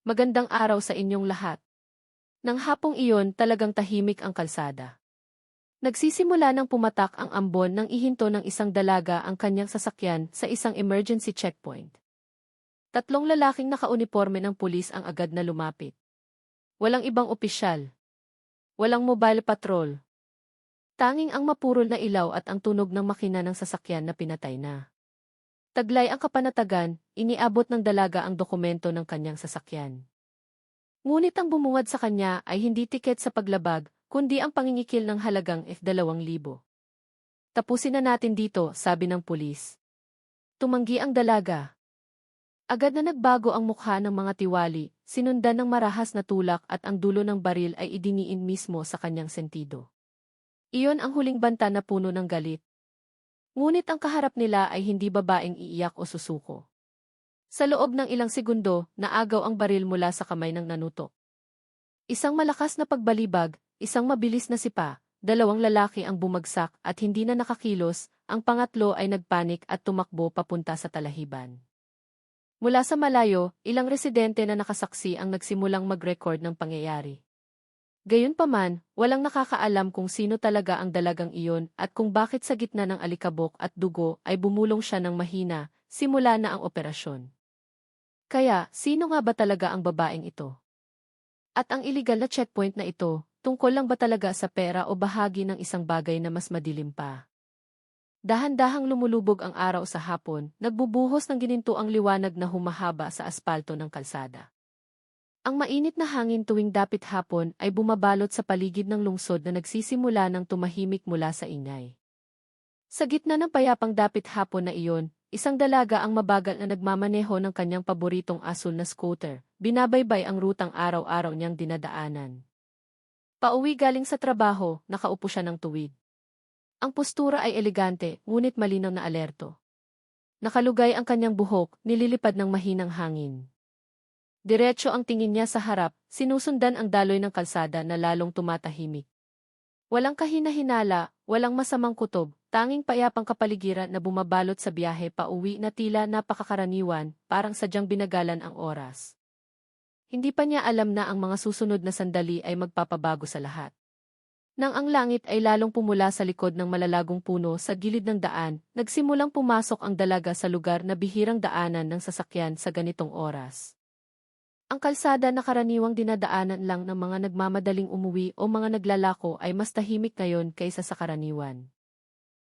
Magandang araw sa inyong lahat. Nang hapong iyon talagang tahimik ang kalsada. Nagsisimula ng pumatak ang ambon nang ihinto ng isang dalaga ang kanyang sasakyan sa isang emergency checkpoint. Tatlong lalaking nakauniporme ng pulis ang agad na lumapit. Walang ibang opisyal. Walang mobile patrol. Tanging ang mapurol na ilaw at ang tunog ng makina ng sasakyan na pinatay na. Taglay ang kapanatagan, iniabot ng dalaga ang dokumento ng kanyang sasakyan. Ngunit ang bumungad sa kanya ay hindi tiket sa paglabag, kundi ang pangingikil ng halagang F2,000. Tapusin na natin dito, sabi ng pulis. Tumanggi ang dalaga. Agad na nagbago ang mukha ng mga tiwali, sinundan ng marahas na tulak at ang dulo ng baril ay idiniin mismo sa kanyang sentido. Iyon ang huling banta na puno ng galit. Ngunit ang kaharap nila ay hindi babaeng iiyak o susuko. Sa loob ng ilang segundo, naagaw ang baril mula sa kamay ng nanutok. Isang malakas na pagbalibag, isang mabilis na sipa, dalawang lalaki ang bumagsak at hindi na nakakilos, ang pangatlo ay nagpanik at tumakbo papunta sa talahiban. Mula sa malayo, ilang residente na nakasaksi ang nagsimulang mag-record ng pangyayari. Gayunpaman, walang nakakaalam kung sino talaga ang dalagang iyon at kung bakit sa gitna ng alikabok at dugo ay bumulong siya ng mahina, simula na ang operasyon. Kaya, sino nga ba talaga ang babaeng ito? At ang iligal na checkpoint na ito, tungkol lang ba talaga sa pera o bahagi ng isang bagay na mas madilim pa? Dahan-dahang lumulubog ang araw sa hapon, nagbubuhos ng ginintuang liwanag na humahaba sa aspalto ng kalsada. Ang mainit na hangin tuwing dapit hapon ay bumabalot sa paligid ng lungsod na nagsisimula ng tumahimik mula sa ingay. Sa gitna ng payapang dapit hapon na iyon, isang dalaga ang mabagal na nagmamaneho ng kanyang paboritong asul na scooter, binabaybay ang rutang araw-araw niyang dinadaanan. Pauwi galing sa trabaho, nakaupo siya ng tuwid. Ang postura ay elegante, ngunit malinaw na alerto. Nakalugay ang kanyang buhok, nililipad ng mahinang hangin. Diretso ang tingin niya sa harap, sinusundan ang daloy ng kalsada na lalong tumatahimik. Walang kahina-hinala, walang masamang kutob, tanging payapang kapaligiran na bumabalot sa biyahe pauwi na tila napakakaraniwan, parang sadyang binagalan ang oras. Hindi pa niya alam na ang mga susunod na sandali ay magpapabago sa lahat. Nang ang langit ay lalong pumula sa likod ng malalagong puno sa gilid ng daan, nagsimulang pumasok ang dalaga sa lugar na bihirang daanan ng sasakyan sa ganitong oras. Ang kalsada na karaniwang dinadaanan lang ng mga nagmamadaling umuwi o mga naglalako ay mas tahimik ngayon kaysa sa karaniwan.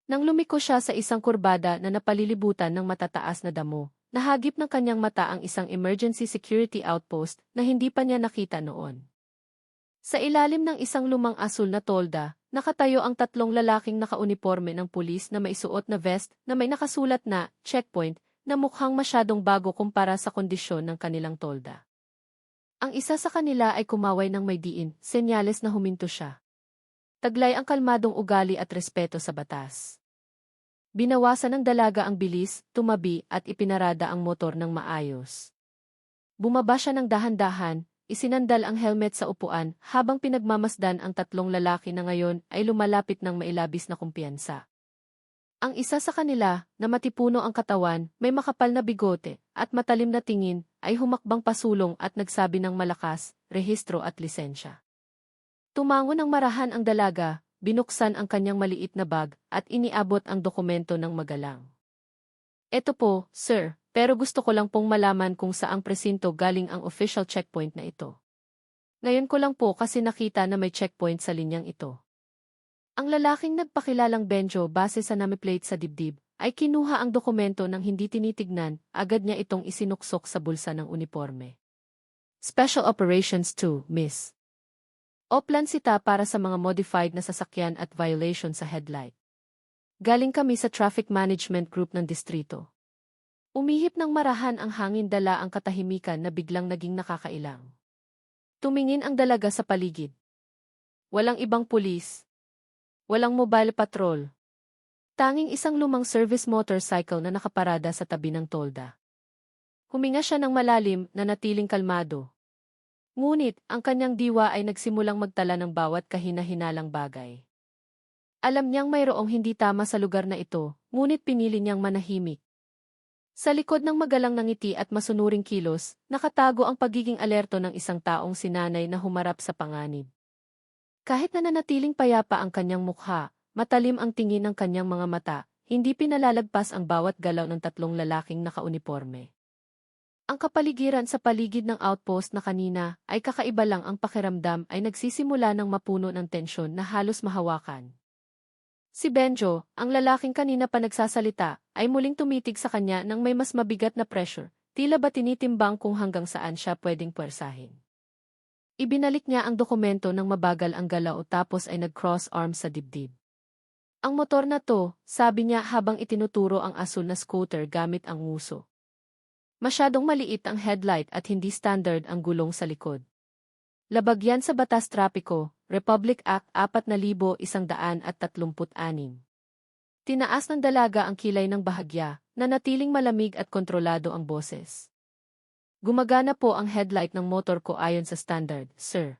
Nang lumiko siya sa isang kurbada na napalilibutan ng matataas na damo, nahagip ng kanyang mata ang isang emergency security outpost na hindi pa niya nakita noon. Sa ilalim ng isang lumang asul na tolda, nakatayo ang tatlong lalaking nakauniporme ng pulis na may suot na vest na may nakasulat na checkpoint na mukhang masyadong bago kumpara sa kondisyon ng kanilang tolda. Ang isa sa kanila ay kumaway ng may diin, senyales na huminto siya. Taglay ang kalmadong ugali at respeto sa batas. Binawasan ng dalaga ang bilis, tumabi at ipinarada ang motor ng maayos. Bumaba siya ng dahan-dahan, isinandal ang helmet sa upuan habang pinagmamasdan ang tatlong lalaki na ngayon ay lumalapit ng mailabis na kumpiyansa. Ang isa sa kanila, na matipuno ang katawan, may makapal na bigote, at matalim na tingin, ay humakbang pasulong at nagsabi ng malakas, rehistro at lisensya. Tumango ng marahan ang dalaga, binuksan ang kanyang maliit na bag, at iniabot ang dokumento ng magalang. Eto po, sir, pero gusto ko lang pong malaman kung saang presinto galing ang official checkpoint na ito. Ngayon ko lang po kasi nakita na may checkpoint sa linyang ito. Ang lalaking nagpakilalang Benjo base sa nameplate sa dibdib, ay kinuha ang dokumento nang hindi tinitignan, agad niya itong isinuksok sa bulsa ng uniforme. Special Operations 2, Miss. Oplan sita para sa mga modified na sasakyan at violation sa headlight. Galing kami sa Traffic Management Group ng distrito. Umihip ng marahan ang hangin, dala ang katahimikan na biglang naging nakakailang. Tumingin ang dalaga sa paligid. Walang ibang pulis. Walang mobile patrol. Tanging isang lumang service motorcycle na nakaparada sa tabi ng tolda. Huminga siya ng malalim, na natiling kalmado. Ngunit, ang kanyang diwa ay nagsimulang magtala ng bawat kahina-hinalang bagay. Alam niyang mayroong hindi tama sa lugar na ito, ngunit pinili niyang manahimik. Sa likod ng magalang na ngiti at masunuring kilos, nakatago ang pagiging alerto ng isang taong sinanay na humarap sa panganib. Kahit na nanatiling payapa ang kanyang mukha, matalim ang tingin ng kanyang mga mata, hindi pinalalagpas ang bawat galaw ng tatlong lalaking nakauniporme. Ang kapaligiran sa paligid ng outpost na kanina ay kakaiba lang, ang pakiramdam ay nagsisimula ng mapuno ng tensyon na halos mahawakan. Si Benjo, ang lalaking kanina pa nagsasalita, ay muling tumitig sa kanya nang may mas mabigat na pressure, tila ba tinitimbang kung hanggang saan siya pwedeng puwersahin. Ibinalik niya ang dokumento ng mabagal ang galaw tapos ay nag-cross arms sa dibdib. Ang motor na to, sabi niya habang itinuturo ang asul na scooter gamit ang nguso. Masyadong maliit ang headlight at hindi standard ang gulong sa likod. Labag yan sa Batas Trapiko, Republic Act 4136. Tinaas ng dalaga ang kilay ng bahagya, na natiling malamig at kontrolado ang boses. Gumagana po ang headlight ng motor ko ayon sa standard, sir.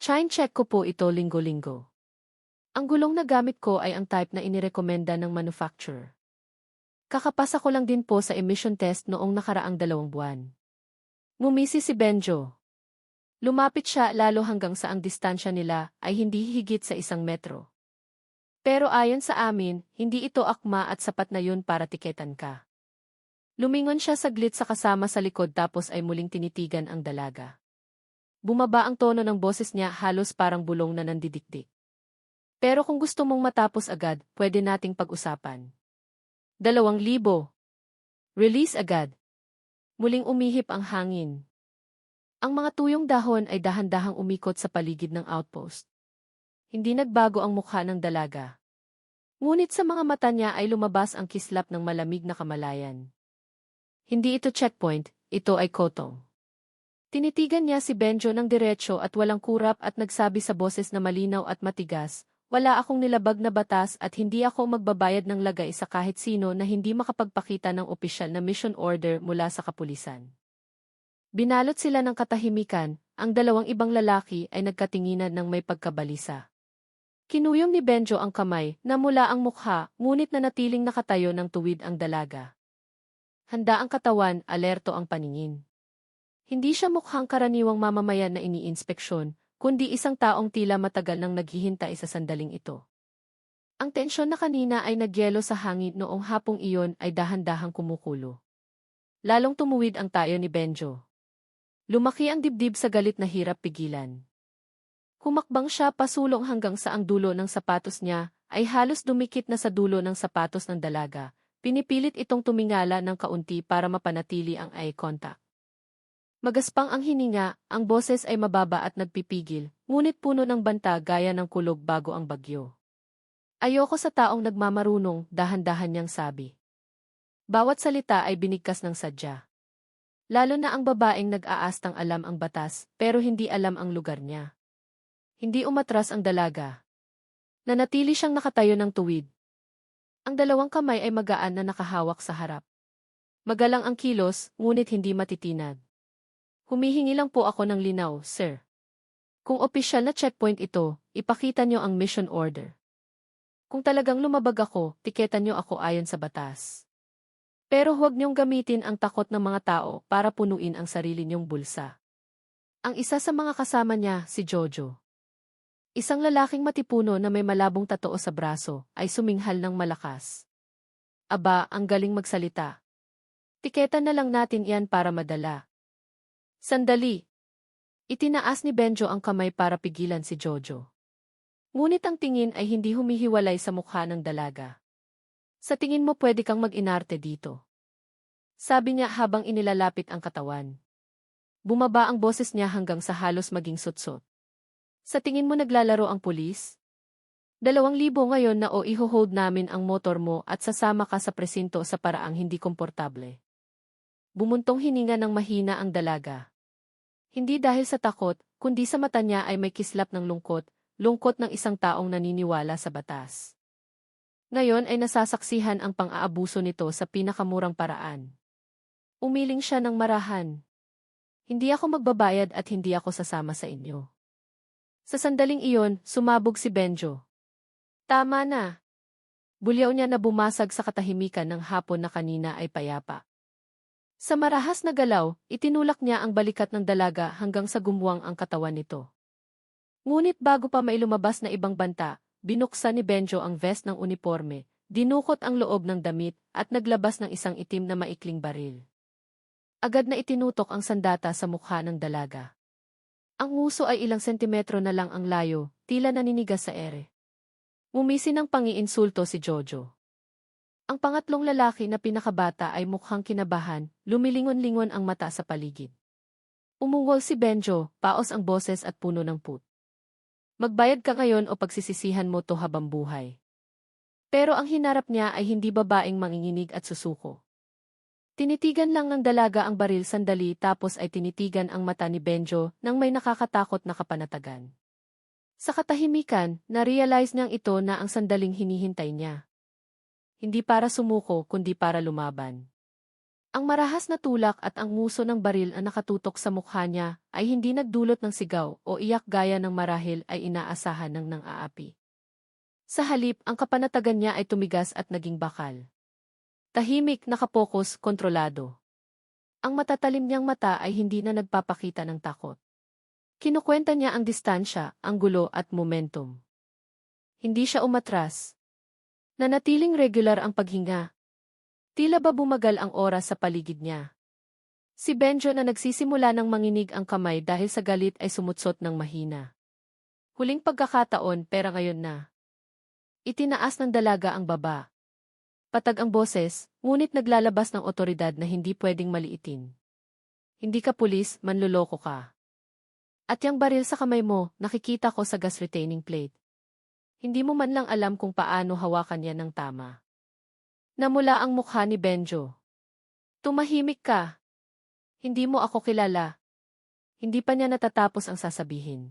Chine check ko po ito linggo-linggo. Ang gulong na gamit ko ay ang type na inirekomenda ng manufacturer. Kakapasa ko lang din po sa emission test noong nakaraang 2 buwan. Ngumisi si Benjo. Lumapit siya lalo hanggang sa ang distansya nila ay hindi higit sa 1 metro. Pero ayon sa amin, hindi ito akma at sapat na yun para tiketan ka. Lumingon siya saglit sa kasama sa likod tapos ay muling tinitigan ang dalaga. Bumaba ang tono ng boses niya, halos parang bulong na nandidikdik. Pero kung gusto mong matapos agad, pwede nating pag-usapan. 2,000. Release agad. Muling umihip ang hangin. Ang mga tuyong dahon ay dahan-dahang umikot sa paligid ng outpost. Hindi nagbago ang mukha ng dalaga. Ngunit sa mga mata niya ay lumabas ang kislap ng malamig na kamalayan. Hindi ito checkpoint, ito ay kotong. Tinitigan niya si Benjo ng diretso at walang kurap at nagsabi sa boses na malinaw at matigas, wala akong nilabag na batas at hindi ako magbabayad ng lagay sa kahit sino na hindi makapagpakita ng opisyal na mission order mula sa kapulisan. Binalot sila ng katahimikan, ang 2 ibang lalaki ay nagkatinginan ng may pagkabalisa. Kinuyong ni Benjo ang kamay, namula ang mukha, ngunit nanatiling nakatayo ng tuwid ang dalaga. Handa ang katawan, alerto ang paningin. Hindi siya mukhang karaniwang mamamayan na iniinspeksyon, kundi isang taong tila matagal nang naghihintay sa sandaling ito. Ang tensyon na kanina ay nagyelo sa hangin noong hapong iyon ay dahan-dahang kumukulo. Lalong tumuwid ang tayo ni Benjo. Lumaki ang dibdib sa galit na hirap pigilan. Humakbang siya pasulong hanggang sa ang dulo ng sapatos niya ay halos dumikit na sa dulo ng sapatos ng dalaga. Pinipilit itong tumingala ng kaunti para mapanatili ang eye contact. Magaspang ang hininga, ang boses ay mababa at nagpipigil, ngunit puno ng banta gaya ng kulog bago ang bagyo. Ayoko sa taong nagmamarunong, dahan-dahan niyang sabi. Bawat salita ay binigkas ng sadya. Lalo na ang babaeng nag-aastang alam ang batas, pero hindi alam ang lugar niya. Hindi umatras ang dalaga. Nanatili siyang nakatayo ng tuwid. Ang 2 kamay ay magaan na nakahawak sa harap. Magalang ang kilos, ngunit hindi matitinag. Humihingi lang po ako ng linaw, sir. Kung opisyal na checkpoint ito, ipakita niyo ang mission order. Kung talagang lumabag ako, tiketan niyo ako ayon sa batas. Pero huwag niyong gamitin ang takot ng mga tao para punuin ang sarili niyong bulsa. Ang isa sa mga kasama niya, si Jojo. Isang lalaking matipuno na may malabong tatoo sa braso, ay suminghal ng malakas. Aba, ang galing magsalita. Tiketan na lang natin iyan para madala. Sandali. Itinaas ni Benjo ang kamay para pigilan si Jojo. Ngunit ang tingin ay hindi humihiwalay sa mukha ng dalaga. Sa tingin mo pwede kang mag-inarte dito? Sabi niya habang inilalapit ang katawan. Bumaba ang boses niya hanggang sa halos maging sutsot. Sa tingin mo naglalaro ang pulis? 2,000 ngayon na o iho-hold namin ang motor mo at sasama ka sa presinto sa paraang hindi komportable. Bumuntong hininga ng mahina ang dalaga. Hindi dahil sa takot, kundi sa mata niya ay may kislap ng lungkot, lungkot ng isang taong naniniwala sa batas. Ngayon ay nasasaksihan ang pang-aabuso nito sa pinakamurang paraan. Umiling siya ng marahan. Hindi ako magbabayad at hindi ako sasama sa inyo. Sa sandaling iyon, sumabog si Benjo. Tama na. bulyaw niya na bumasag sa katahimikan ng hapon na kanina ay payapa. Sa marahas na galaw, itinulak niya ang balikat ng dalaga hanggang sa gumuwang ang katawan nito. Ngunit bago pa mailumabas na ibang banta, binuksan ni Benjo ang vest ng uniforme, dinukot ang loob ng damit, at naglabas ng isang itim na maikling baril. Agad na itinutok ang sandata sa mukha ng dalaga. Ang nguso ay ilang sentimetro na lang ang layo, tila naninigas sa ere. Ngumisi ng pangiinsulto si Jojo. Ang pangatlong lalaki na pinakabata ay mukhang kinabahan, lumilingon-lingon ang mata sa paligid. Umungol si Benjo, paos ang boses at puno ng put. Magbayad ka ngayon o pagsisisihan mo to habang buhay. Pero ang hinarap niya ay hindi babaeng manginginig at susuko. Tinitigan lang ng dalaga ang baril sandali tapos ay tinitigan ang mata ni Benjo nang may nakakatakot na kapanatagan. Sa katahimikan, na-realize niyang ito na ang sandaling hinihintay niya. Hindi para sumuko kundi para lumaban. Ang marahas na tulak at ang nguso ng baril na nakatutok sa mukha niya ay hindi nagdulot ng sigaw o iyak gaya ng marahil ay inaasahan ng aapi. Sa halip, ang kapanatagan niya ay tumigas at naging bakal. Tahimik, nakapokus, kontrolado. Ang matatalim niyang mata ay hindi na nagpapakita ng takot. Kinukwenta niya ang distansya, ang gulo at momentum. Hindi siya umatras. Nanatiling regular ang paghinga. Tila ba bumagal ang oras sa paligid niya. Si Benjo na nagsisimula ng manginig ang kamay dahil sa galit ay sumutsot ng mahina. Huling pagkakataon pera ngayon na. Itinaas ng dalaga ang baba. Patag ang boses, ngunit naglalabas ng otoridad na hindi pwedeng maliitin. Hindi ka pulis, manloloko ka. At yung baril sa kamay mo, nakikita ko sa gas retaining plate. Hindi mo man lang alam kung paano hawakan yan ng tama. Namula ang mukha ni Benjo. Tumahimik ka. Hindi mo ako kilala. Hindi pa niya natatapos ang sasabihin.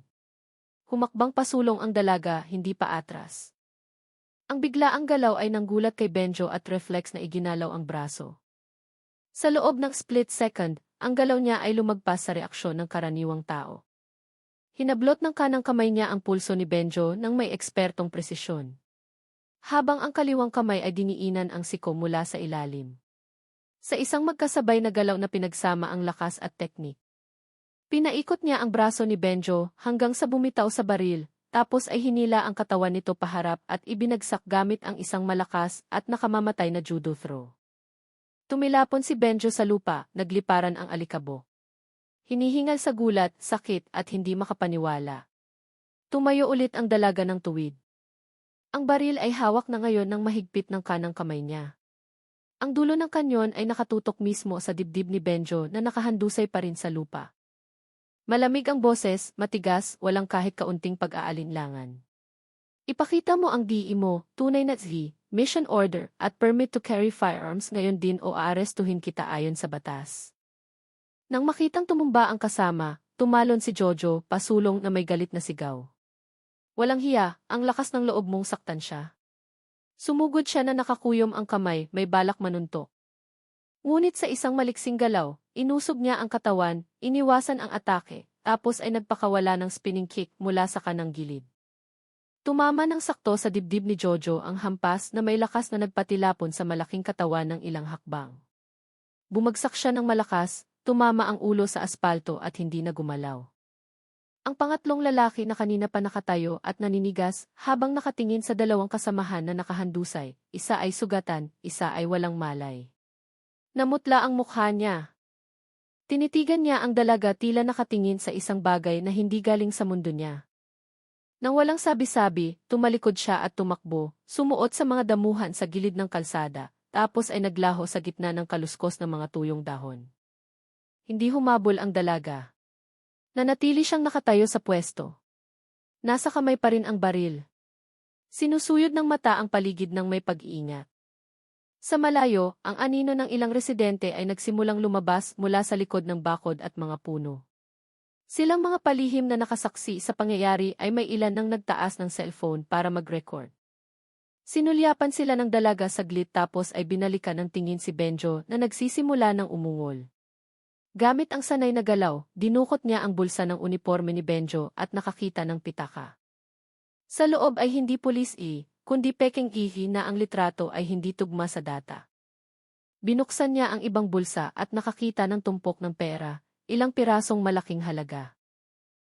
Humakbang pasulong ang dalaga, hindi pa atras. Ang biglaang galaw ay nanggulat kay Benjo at reflex na iginalaw ang braso. Sa loob ng split second, ang galaw niya ay lumagpas sa reaksyon ng karaniwang tao. Hinablot ng kanang kamay niya ang pulso ni Benjo nang may ekspertong presisyon. Habang ang kaliwang kamay ay diniinan ang siko mula sa ilalim. Sa isang magkasabay na galaw na pinagsama ang lakas at teknik. Pinaikot niya ang braso ni Benjo hanggang sa bumitaw sa baril, tapos ay hinila ang katawan nito paharap at ibinagsak gamit ang isang malakas at nakamamatay na judo throw. Tumilapon si Benjo sa lupa, nagliparan ang alikabok. Hinihingal sa gulat, sakit at hindi makapaniwala. Tumayo ulit ang dalaga ng tuwid. Ang baril ay hawak na ngayon ng mahigpit ng kanang kamay niya. Ang dulo ng kanyon ay nakatutok mismo sa dibdib ni Benjo na nakahandusay pa rin sa lupa. Malamig ang boses, matigas, walang kahit kaunting pag-aalinlangan. Ipakita mo ang DE mo, tunay na Z, mission order, at permit to carry firearms ngayon din o aarestuhin kita ayon sa batas. Nang makitang tumumba ang kasama, tumalon si Jojo, pasulong na may galit na sigaw. Walang hiya, ang lakas ng loob mong saktan siya. Sumugod siya na nakakuyom ang kamay, may balak manuntok. Ngunit sa isang maliksing galaw, inusog niya ang katawan, iniwasan ang atake, tapos ay nagpakawala ng spinning kick mula sa kanang gilid. Tumama ng sakto sa dibdib ni Jojo ang hampas na may lakas na nagpatilapon sa malaking katawan ng ilang hakbang. Bumagsak siya ng malakas, tumama ang ulo sa aspalto at hindi na gumalaw. Ang pangatlong lalaki na kanina pa nakatayo at naninigas habang nakatingin sa dalawang kasamahan na nakahandusay, isa ay sugatan, isa ay walang malay. Namutla ang mukha niya. Tinitigan niya ang dalaga tila nakatingin sa isang bagay na hindi galing sa mundo niya. Nang walang sabi-sabi, tumalikod siya at tumakbo, sumuot sa mga damuhan sa gilid ng kalsada, tapos ay naglaho sa gitna ng kaluskos ng mga tuyong dahon. Hindi humabol ang dalaga. Nanatili siyang nakatayo sa pwesto. Nasa kamay pa rin ang baril. Sinusuyod ng mata ang paligid ng may pag-iingat. Sa malayo, ang anino ng ilang residente ay nagsimulang lumabas mula sa likod ng bakod at mga puno. Silang mga palihim na nakasaksi sa pangyayari ay may ilan nang nagtaas ng cellphone para mag-record. Sinulyapan sila ng dalaga saglit tapos ay binalikan ng tingin si Benjo na nagsisimula ng umungol. Gamit ang sanay na galaw, dinukot niya ang bulsa ng uniforme ni Benjo at nakakita ng pitaka. Sa loob ay hindi pulis kundi pekeng ihi na ang litrato ay hindi tugma sa data. Binuksan niya ang ibang bulsa at nakakita ng tumpok ng pera, ilang pirasong malaking halaga.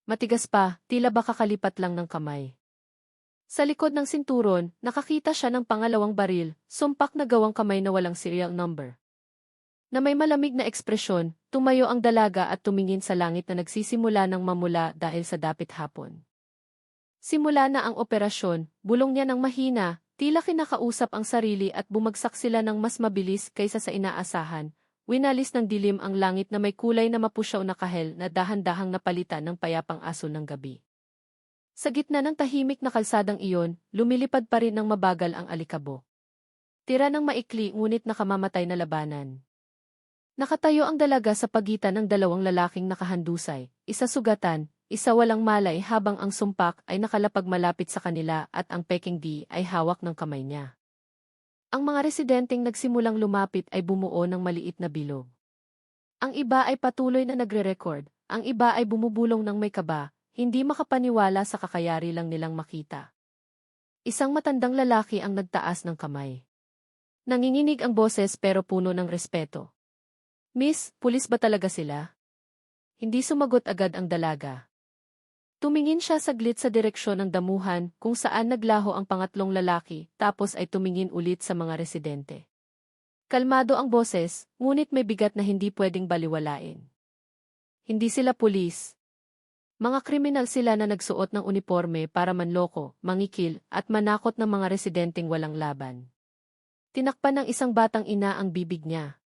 Matigas pa, tila ba kakalipat lang ng kamay. Sa likod ng sinturon, nakakita siya ng pangalawang baril, sumpak na gawang kamay na walang serial number. Na may malamig na ekspresyon, tumayo ang dalaga at tumingin sa langit na nagsisimula ng mamula dahil sa dapit hapon. Simula na ang operasyon, bulong niya ng mahina, tila kinakausap ang sarili at bumagsak sila ng mas mabilis kaysa sa inaasahan. Winalis ng dilim ang langit na may kulay na mapusyaw na kahel na dahan-dahang napalitan ng payapang asul ng gabi. Sa gitna ng tahimik na kalsadang iyon, lumilipad pa rin ng mabagal ang alikabok. Tira ng maikli ngunit nakamamatay na labanan. Nakatayo ang dalaga sa pagitan ng dalawang lalaking nakahandusay, isa sugatan, isa walang malay habang ang sumpak ay nakalapag malapit sa kanila at ang peking di ay hawak ng kamay niya. Ang mga residenteng nagsimulang lumapit ay bumuo ng maliit na bilog. Ang iba ay patuloy na nagre-record, ang iba ay bumubulong ng may kaba, hindi makapaniwala sa kakayari lang nilang makita. Isang matandang lalaki ang nagtaas ng kamay. Nanginginig ang boses pero puno ng respeto. "Miss, pulis ba talaga sila?" Hindi sumagot agad ang dalaga. Tumingin siya saglit sa direksyon ng damuhan kung saan naglaho ang pangatlong lalaki tapos ay tumingin ulit sa mga residente. Kalmado ang boses, ngunit may bigat na hindi pwedeng baliwalain. Hindi sila pulis. Mga kriminal sila na nagsuot ng uniforme para manloko, mangikil, at manakot ng mga residenteng walang laban. Tinakpan ng isang batang ina ang bibig niya.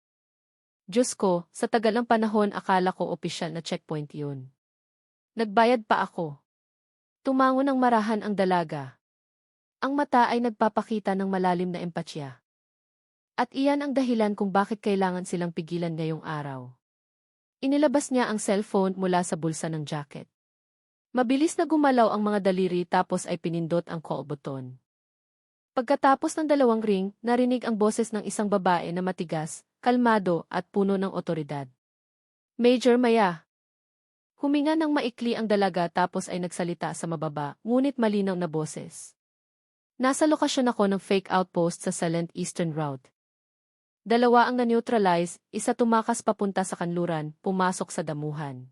Diyos ko, sa tagal ng panahon akala ko opisyal na checkpoint yun. Nagbayad pa ako. Tumango ng marahan ang dalaga. Ang mata ay nagpapakita ng malalim na empatya. At iyan ang dahilan kung bakit kailangan silang pigilan ngayong araw. Inilabas niya ang cellphone mula sa bulsa ng jacket. Mabilis na gumalaw ang mga daliri tapos ay pinindot ang call button. Pagkatapos ng 2 ring, narinig ang boses ng isang babae na matigas, kalmado at puno ng otoridad. "Major Maya." Huminga ng maikli ang dalaga tapos ay nagsalita sa mababa, ngunit malinaw na boses. "Nasa lokasyon ako ng fake outpost sa Salent Eastern Route. 2 ang na-neutralize, isa tumakas papunta sa kanluran, pumasok sa damuhan.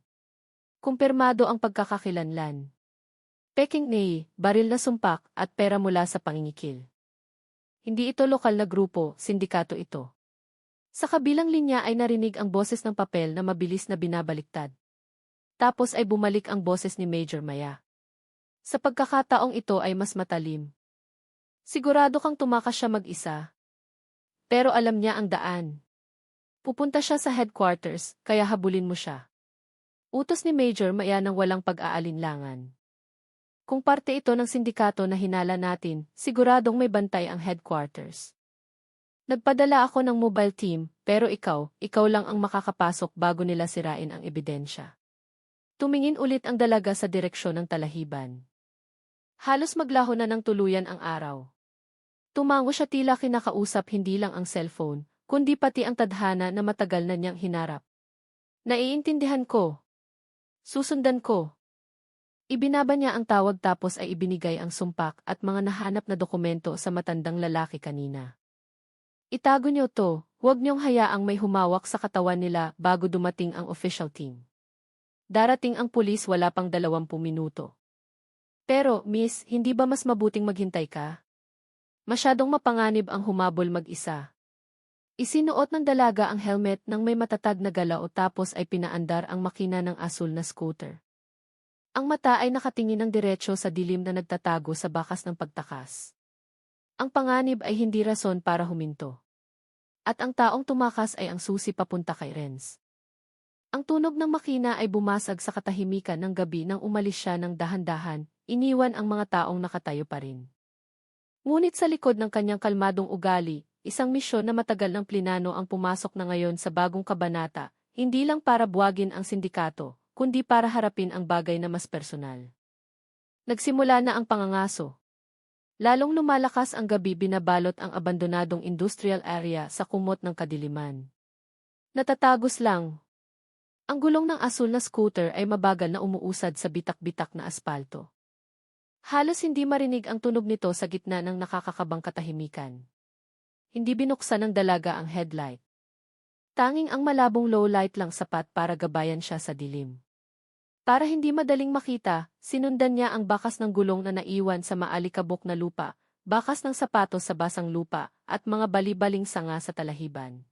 Kumpirmado ang pagkakakilanlan. Peking nei, baril na sumpak, at pera mula sa pangingikil. Hindi ito lokal na grupo, sindikato ito." Sa kabilang linya ay narinig ang boses ng papel na mabilis na binabaliktad. Tapos ay bumalik ang boses ni Major Maya. Sa pagkakataong ito ay mas matalim. "Sigurado kang tumakas siya mag-isa. Pero alam niya ang daan. Pupunta siya sa headquarters, kaya habulin mo siya." Utos ni Major Maya nang walang pag-aalinlangan. "Kung parte ito ng sindikato na hinala natin, siguradong may bantay ang headquarters. Nagpadala ako ng mobile team, pero ikaw lang ang makakapasok bago nila sirain ang ebidensya." Tumingin ulit ang dalaga sa direksyon ng talahiban. Halos maglaho na ng tuluyan ang araw. Tumango siya tila kinakausap hindi lang ang cellphone, kundi pati ang tadhana na matagal na niyang hinarap. "Naiintindihan ko. Susundan ko." Ibinaba niya ang tawag tapos ay ibinigay ang sumpak at mga nahanap na dokumento sa matandang lalaki kanina. "Itago niyo to, huwag niyong hayaang may humawak sa katawan nila bago dumating ang official team. Darating ang pulis wala pang 20 minuto. Pero, miss, hindi ba mas mabuting maghintay ka? Masyadong mapanganib ang humabol mag-isa." Isinuot ng dalaga ang helmet nang may matatag na galaw tapos ay pinaandar ang makina ng asul na scooter. Ang mata ay nakatingin ng diretso sa dilim na nagtatago sa bakas ng pagtakas. Ang panganib ay hindi rason para huminto. At ang taong tumakas ay ang susi papunta kay Renz. Ang tunog ng makina ay bumasag sa katahimikan ng gabi nang umalis siya ng dahan-dahan, iniwan ang mga taong nakatayo pa rin. Ngunit sa likod ng kanyang kalmadong ugali, isang misyon na matagal ng plinano ang pumasok na ngayon sa bagong kabanata, hindi lang para buwagin ang sindikato, kundi para harapin ang bagay na mas personal. Nagsimula na ang pangangaso. Lalong lumalakas ang gabi binabalot ang abandonadong industrial area sa kumot ng kadiliman. Natatagos lang. Ang gulong ng asul na scooter ay mabagal na umuusad sa bitak-bitak na aspalto. Halos hindi marinig ang tunog nito sa gitna ng nakakakabang katahimikan. Hindi binuksan ng dalaga ang headlight. Tanging ang malabong low light lang sapat para gabayan siya sa dilim. Para hindi madaling makita, sinundan niya ang bakas ng gulong na naiwan sa maalikabok na lupa, bakas ng sapatos sa basang lupa, at mga bali-baling sanga sa talahiban.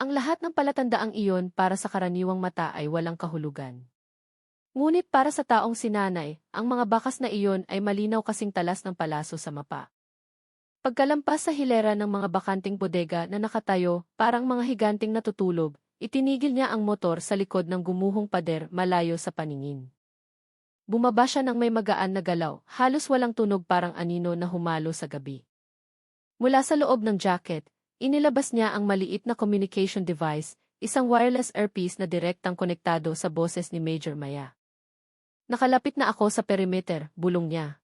Ang lahat ng palatandaang iyon para sa karaniwang mata ay walang kahulugan. Ngunit para sa taong sinanay, ang mga bakas na iyon ay malinaw kasing talas ng palaso sa mapa. Pagkalampas sa hilera ng mga bakanting bodega na nakatayo, parang mga higanting natutulog, itinigil niya ang motor sa likod ng gumuhong pader malayo sa paningin. Bumaba siya ng may magaan na galaw, halos walang tunog parang anino na humalo sa gabi. Mula sa loob ng jacket, inilabas niya ang maliit na communication device, isang wireless earpiece na direktang konektado sa boses ni Major Maya. Nakalapit na ako sa perimeter, bulong niya.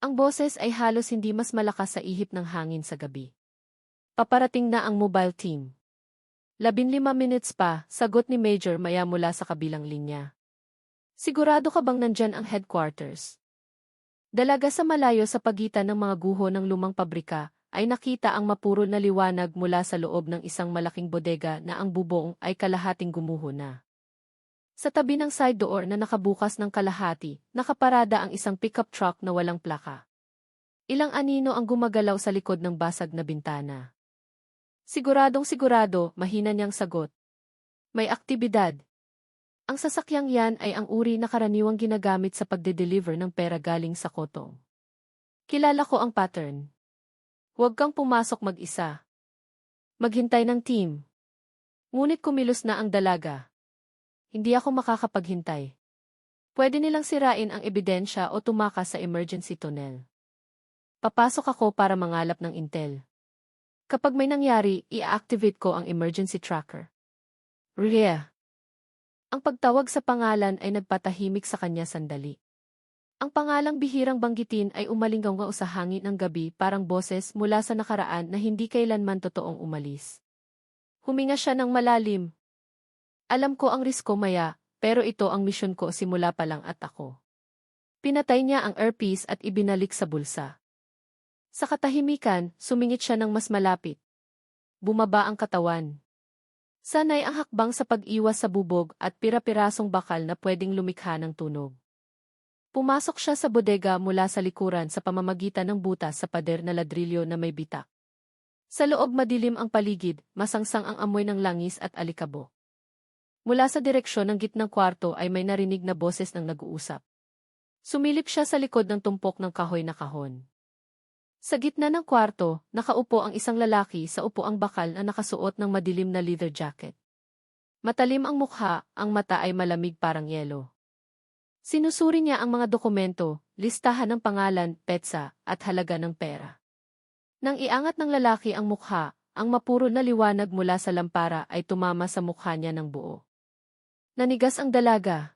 Ang boses ay halos hindi mas malakas sa ihip ng hangin sa gabi. Paparating na ang mobile team. 15 minutes pa, sagot ni Major Maya mula sa kabilang linya. Sigurado ka bang nandyan ang headquarters? Dalaga sa malayo sa pagitan ng mga guho ng lumang pabrika, ay nakita ang mapurol na liwanag mula sa loob ng isang malaking bodega na ang bubong ay kalahating gumuho na. Sa tabi ng side door na nakabukas ng kalahati, nakaparada ang isang pickup truck na walang plaka. Ilang anino ang gumagalaw sa likod ng basag na bintana. Siguradong-sigurado, mahina niyang sagot. May aktibidad. Ang sasakyang yan ay ang uri na karaniwang ginagamit sa pagde-deliver ng pera galing sa kotong. Kilala ko ang pattern. Huwag kang pumasok mag-isa. Maghintay ng team. Ngunit kumilos na ang dalaga. Hindi ako makakapaghintay. Pwede nilang sirain ang ebidensya o tumakas sa emergency tunnel. Papasok ako para mangalap ng intel. Kapag may nangyari, i-activate ko ang emergency tracker. Rhea. Ang pagtawag sa pangalan ay nagpatahimik sa kanya sandali. Ang pangalang bihirang banggitin ay umalinggaw sa hangin ng gabi parang boses mula sa nakaraan na hindi kailanman totoong umalis. Huminga siya ng malalim. Alam ko ang risko Maya, pero ito ang misyon ko simula pa lang at ako. Pinatay niya ang earpiece at ibinalik sa bulsa. Sa katahimikan, sumingit siya ng mas malapit. Bumaba ang katawan. Sanay ang hakbang sa pag-iwas sa bubog at pira-pirasong bakal na pwedeng lumikha ng tunog. Pumasok siya sa bodega mula sa likuran sa pamamagitan ng butas sa pader na ladrilyo na may bitak. Sa loob madilim ang paligid, masangsang ang amoy ng langis at alikabok. Mula sa direksyon ng gitnang kwarto ay may narinig na boses ng nag-uusap. Sumilip siya sa likod ng tumpok ng kahoy na kahon. Sa gitna ng kwarto, nakaupo ang isang lalaki sa upuang bakal na nakasuot ng madilim na leather jacket. Matalim ang mukha, ang mata ay malamig parang yelo. Sinusuri niya ang mga dokumento, listahan ng pangalan, petsa, at halaga ng pera. Nang iangat ng lalaki ang mukha, ang mapurol na liwanag mula sa lampara ay tumama sa mukha niya ng buo. Nanigas ang dalaga.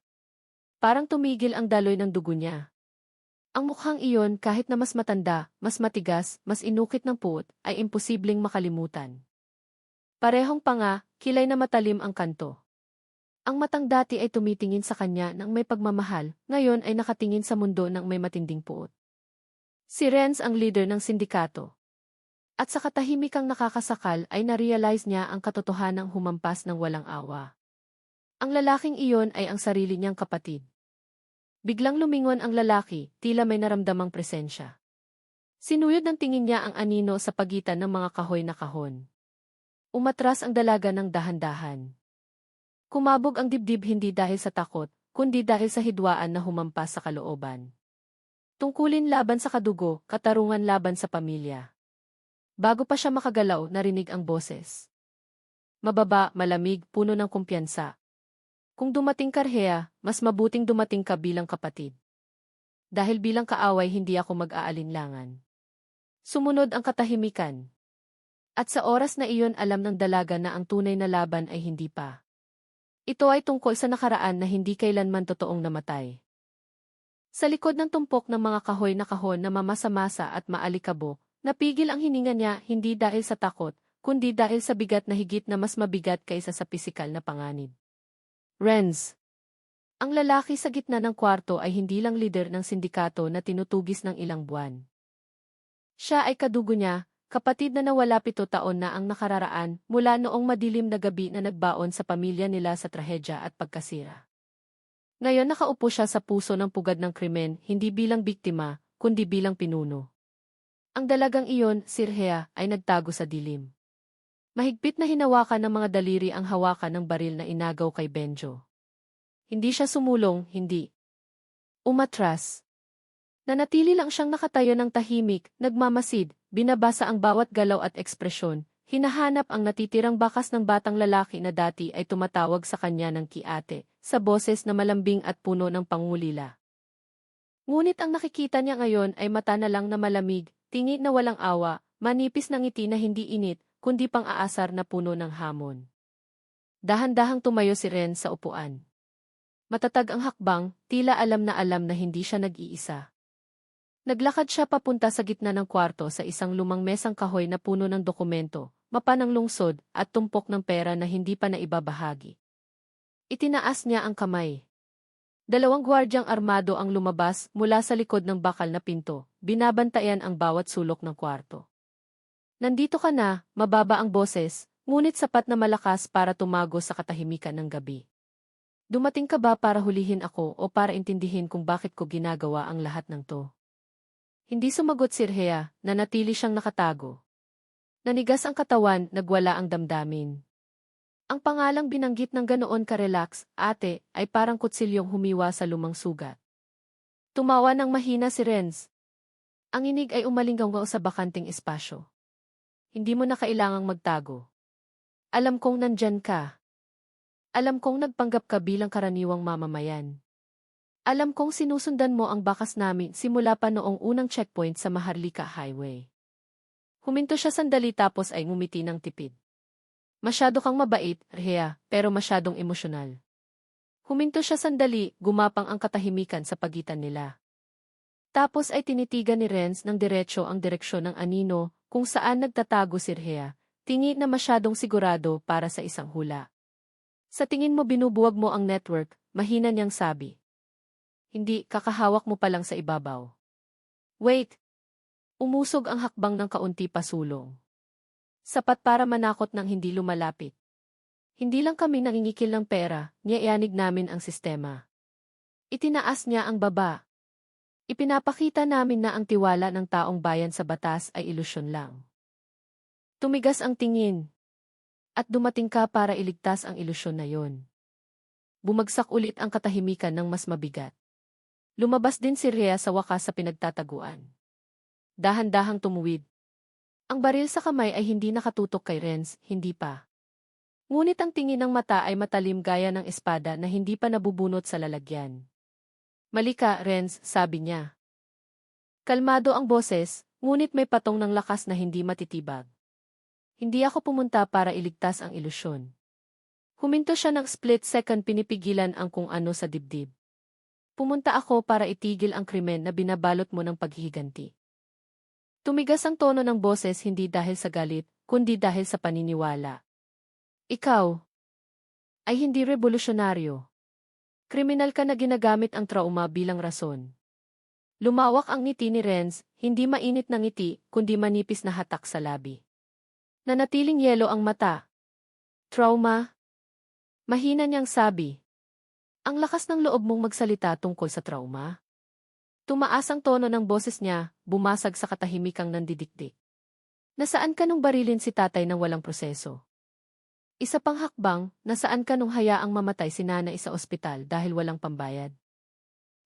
Parang tumigil ang daloy ng dugo niya. Ang mukhang iyon kahit na mas matanda, mas matigas, mas inukit ng puot, ay imposibleng makalimutan. Parehong panga, kilay na matalim ang kanto. Ang matang dati ay tumitingin sa kanya ng may pagmamahal, ngayon ay nakatingin sa mundo ng may matinding puot. Si Renz ang leader ng sindikato. At sa katahimikang nakakasakal ay narealize niya ang katotohanang humampas ng walang awa. Ang lalaking iyon ay ang sarili niyang kapatid. Biglang lumingon ang lalaki, tila may naramdamang presensya. Sinuyod ng tingin niya ang anino sa pagitan ng mga kahoy na kahon. Umatras ang dalaga ng dahan-dahan. Kumabog ang dibdib hindi dahil sa takot, kundi dahil sa hidwaan na humampas sa kalooban. Tungkulin laban sa kadugo, katarungan laban sa pamilya. Bago pa siya makagalaw, narinig ang boses. Mababa, malamig, puno ng kumpiyansa. Kung dumating ka Rhea, mas mabuting dumating ka bilang kapatid. Dahil bilang kaaway hindi ako mag-aalinlangan. Sumunod ang katahimikan. At sa oras na iyon alam ng dalaga na ang tunay na laban ay hindi pa. Ito ay tungkol sa nakaraan na hindi kailanman totoong namatay. Sa likod ng tumpok ng mga kahoy na kahon na mamasa-masa at maalikabok, napigil ang hininga niya hindi dahil sa takot, kundi dahil sa bigat na higit na mas mabigat kaysa sa pisikal na panganib. Renz. Ang lalaki sa gitna ng kwarto ay hindi lang lider ng sindikato na tinutugis ng ilang buwan. Siya ay kadugo niya, kapatid na nawala 7 taon na ang nakararaan mula noong madilim na gabi na nagbaon sa pamilya nila sa trahedya at pagkasira. Ngayon nakaupo siya sa puso ng pugad ng krimen, hindi bilang biktima, kundi bilang pinuno. Ang dalagang iyon, Sirhea, ay nagtago sa dilim. Mahigpit na hinawakan ng mga daliri ang hawakan ng baril na inagaw kay Benjo. Hindi siya sumulong, hindi umatras. Nanatili lang siyang nakatayo ng tahimik, nagmamasid, binabasa ang bawat galaw at ekspresyon, hinahanap ang natitirang bakas ng batang lalaki na dati ay tumatawag sa kanya ng kiate, sa boses na malambing at puno ng pangulila. Ngunit ang nakikita niya ngayon ay mata na lang na malamig, tingi na walang awa, manipis na ngiti na hindi init, kundi pang-aasar na puno ng hamon. Dahan-dahang tumayo si Ren sa upuan. Matatag ang hakbang, tila alam na hindi siya nag-iisa. Naglakad siya papunta sa gitna ng kwarto sa isang lumang mesang kahoy na puno ng dokumento, mapa ng lungsod, at tumpok ng pera na hindi pa naibabahagi. Itinaas niya ang kamay. 2 gwardyang armado ang lumabas mula sa likod ng bakal na pinto, binabantayan ang bawat sulok ng kwarto. Nandito ka na, mababa ang boses, ngunit sapat na malakas para tumago sa katahimikan ng gabi. Dumating ka ba para hulihin ako o para intindihin kung bakit ko ginagawa ang lahat ng to? Hindi sumagot si Sirhea, nanatili siyang nakatago. Nanigas ang katawan, nagwala ang damdamin. Ang pangalang binanggit ng ganoon ka-relax, ate, ay parang kutsilyong humiwa sa lumang sugat. Tumawa ng mahina si Renz. Ang inig ay umalinggaw sa bakanting espasyo. Hindi mo na kailangang magtago. Alam kong nandyan ka. Alam kong nagpanggap ka bilang karaniwang mamamayan. Alam kong sinusundan mo ang bakas namin simula pa noong unang checkpoint sa Maharlika Highway. Huminto siya sandali tapos ay ngumiti ng tipid. Masyado kang mabait, Rhea, pero masyadong emosyonal. Huminto siya sandali, gumapang ang katahimikan sa pagitan nila. Tapos ay tinitigan ni Renz ng diretso ang direksyon ng anino kung saan nagtatago si Rhea, tingi na masyadong sigurado para sa isang hula. Sa tingin mo binubuwag mo ang network, mahina niyang sabi. Hindi, kakahawak mo pa lang sa ibabaw. Wait! Umusog ang hakbang ng kaunti pasulong. Sapat para manakot ng hindi lumalapit. Hindi lang kami nangingikil ng pera, niyayanig namin ang sistema. Itinaas niya ang baba. Ipinapakita namin na ang tiwala ng taong bayan sa batas ay ilusyon lang. Tumigas ang tingin. At dumating ka para iligtas ang ilusyon na yon. Bumagsak ulit ang katahimikan ng mas mabigat. Lumabas din si Rhea sa wakas sa pinagtataguan. Dahan-dahang tumuwid. Ang baril sa kamay ay hindi nakatutok kay Renz, hindi pa. Ngunit ang tingin ng mata ay matalim gaya ng espada na hindi pa nabubunot sa lalagyan. Malika, Renz, sabi niya. Kalmado ang boses, ngunit may patong ng lakas na hindi matitibag. Hindi ako pumunta para iligtas ang ilusyon. Huminto siya ng split second pinipigilan ang kung ano sa dibdib. Pumunta ako para itigil ang krimen na binabalot mo ng paghihiganti. Tumigas ang tono ng boses hindi dahil sa galit, kundi dahil sa paniniwala. Ikaw ay hindi revolusyonaryo. Kriminal ka na ginagamit ang trauma bilang rason. Lumawak ang ngiti ni Renz, hindi mainit na ngiti, kundi manipis na hatak sa labi. Nanatiling yelo ang mata. Trauma? Mahina niyang sabi. Ang lakas ng loob mong magsalita tungkol sa trauma? Tumaas ang tono ng boses niya, bumasag sa katahimikang nandidikdik. Nasaan ka nung barilin si tatay ng walang proseso? Isa pang hakbang, nasaan ka nung hayaang mamatay si nanay sa ospital dahil walang pambayad?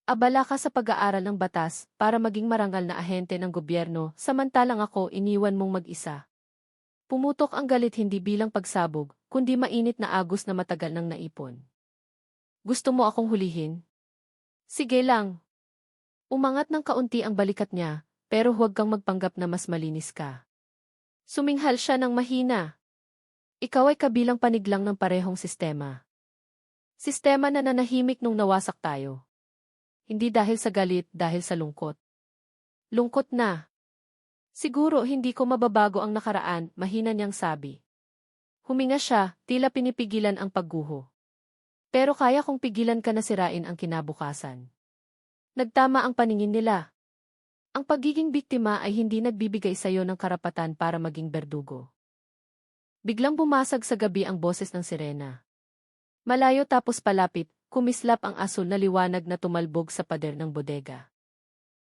Abala ka sa pag-aaral ng batas para maging marangal na ahente ng gobyerno samantalang ako iniwan mong mag-isa. Pumutok ang galit hindi bilang pagsabog, kundi mainit na agos na matagal nang naipon. Gusto mo akong hulihin? Sige lang. Umangat ng kaunti ang balikat niya, pero huwag kang magpanggap na mas malinis ka. Suminghal siya ng mahina. Ikaw ay kabilang paniglang ng parehong sistema. Sistema na nanahimik nung nawasak tayo. Hindi dahil sa galit, dahil sa lungkot. Lungkot na. Siguro hindi ko mababago ang nakaraan, mahina niyang sabi. Huminga siya, tila pinipigilan ang pagguho. Pero kaya kong pigilan ka na sirain ang kinabukasan. Nagtama ang paningin nila. Ang pagiging biktima ay hindi nagbibigay sa'yo ng karapatan para maging berdugo. Biglang bumasag sa gabi ang boses ng sirena. Malayo tapos palapit, kumislap ang asul na liwanag na tumalbog sa pader ng bodega.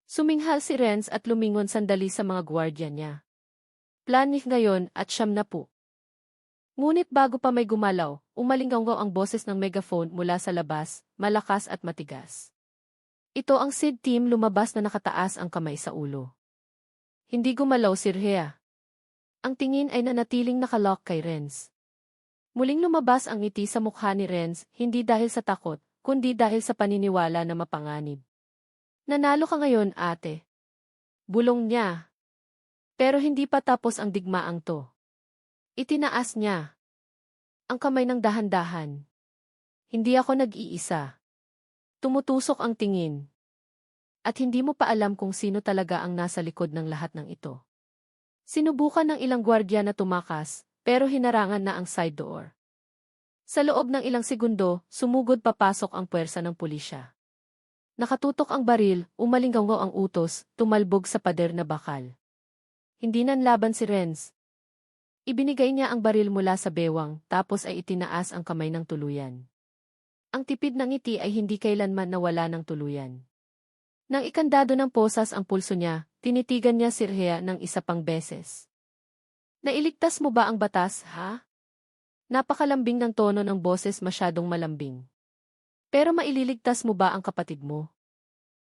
Suminghal si Renz at lumingon sandali sa mga gwardiya niya. Planih ngayon at 9. Ngunit bago pa may gumalaw, umalinggaw ang boses ng megaphone mula sa labas, malakas at matigas. Ito ang SID team, lumabas na nakataas ang kamay sa ulo. Hindi gumalaw si Rhea. Ang tingin ay nanatiling nakalock kay Renz. Muling lumabas ang ngiti sa mukha ni Renz, hindi dahil sa takot, kundi dahil sa paniniwala na mapanganib. Nanalo ka ngayon, ate. Bulong niya. Pero hindi pa tapos ang digmaang to. Itinaas niya ang kamay ng dahan-dahan. Hindi ako nag-iisa. Tumutusok ang tingin. At hindi mo pa alam kung sino talaga ang nasa likod ng lahat ng ito. Sinubukan ng ilang gwardiya na tumakas, pero hinarangan na ang side door. Sa loob ng ilang segundo, sumugod papasok ang puwersa ng pulisya. Nakatutok ang baril, umalinggaw ang utos, tumalbog sa pader na bakal. Hindi nanlaban si Renz. Ibinigay niya ang baril mula sa bewang, tapos ay itinaas ang kamay ng tuluyan. Ang tipid ng ngiti ay hindi kailanman nawala ng tuluyan. Nang ikandado ng posas ang pulso niya, tinitigan niya si Rhea ng isa pang beses. Nailigtas mo ba ang batas, ha? Napakalambing ng tono ng boses, masyadong malambing. Pero maililigtas mo ba ang kapatid mo?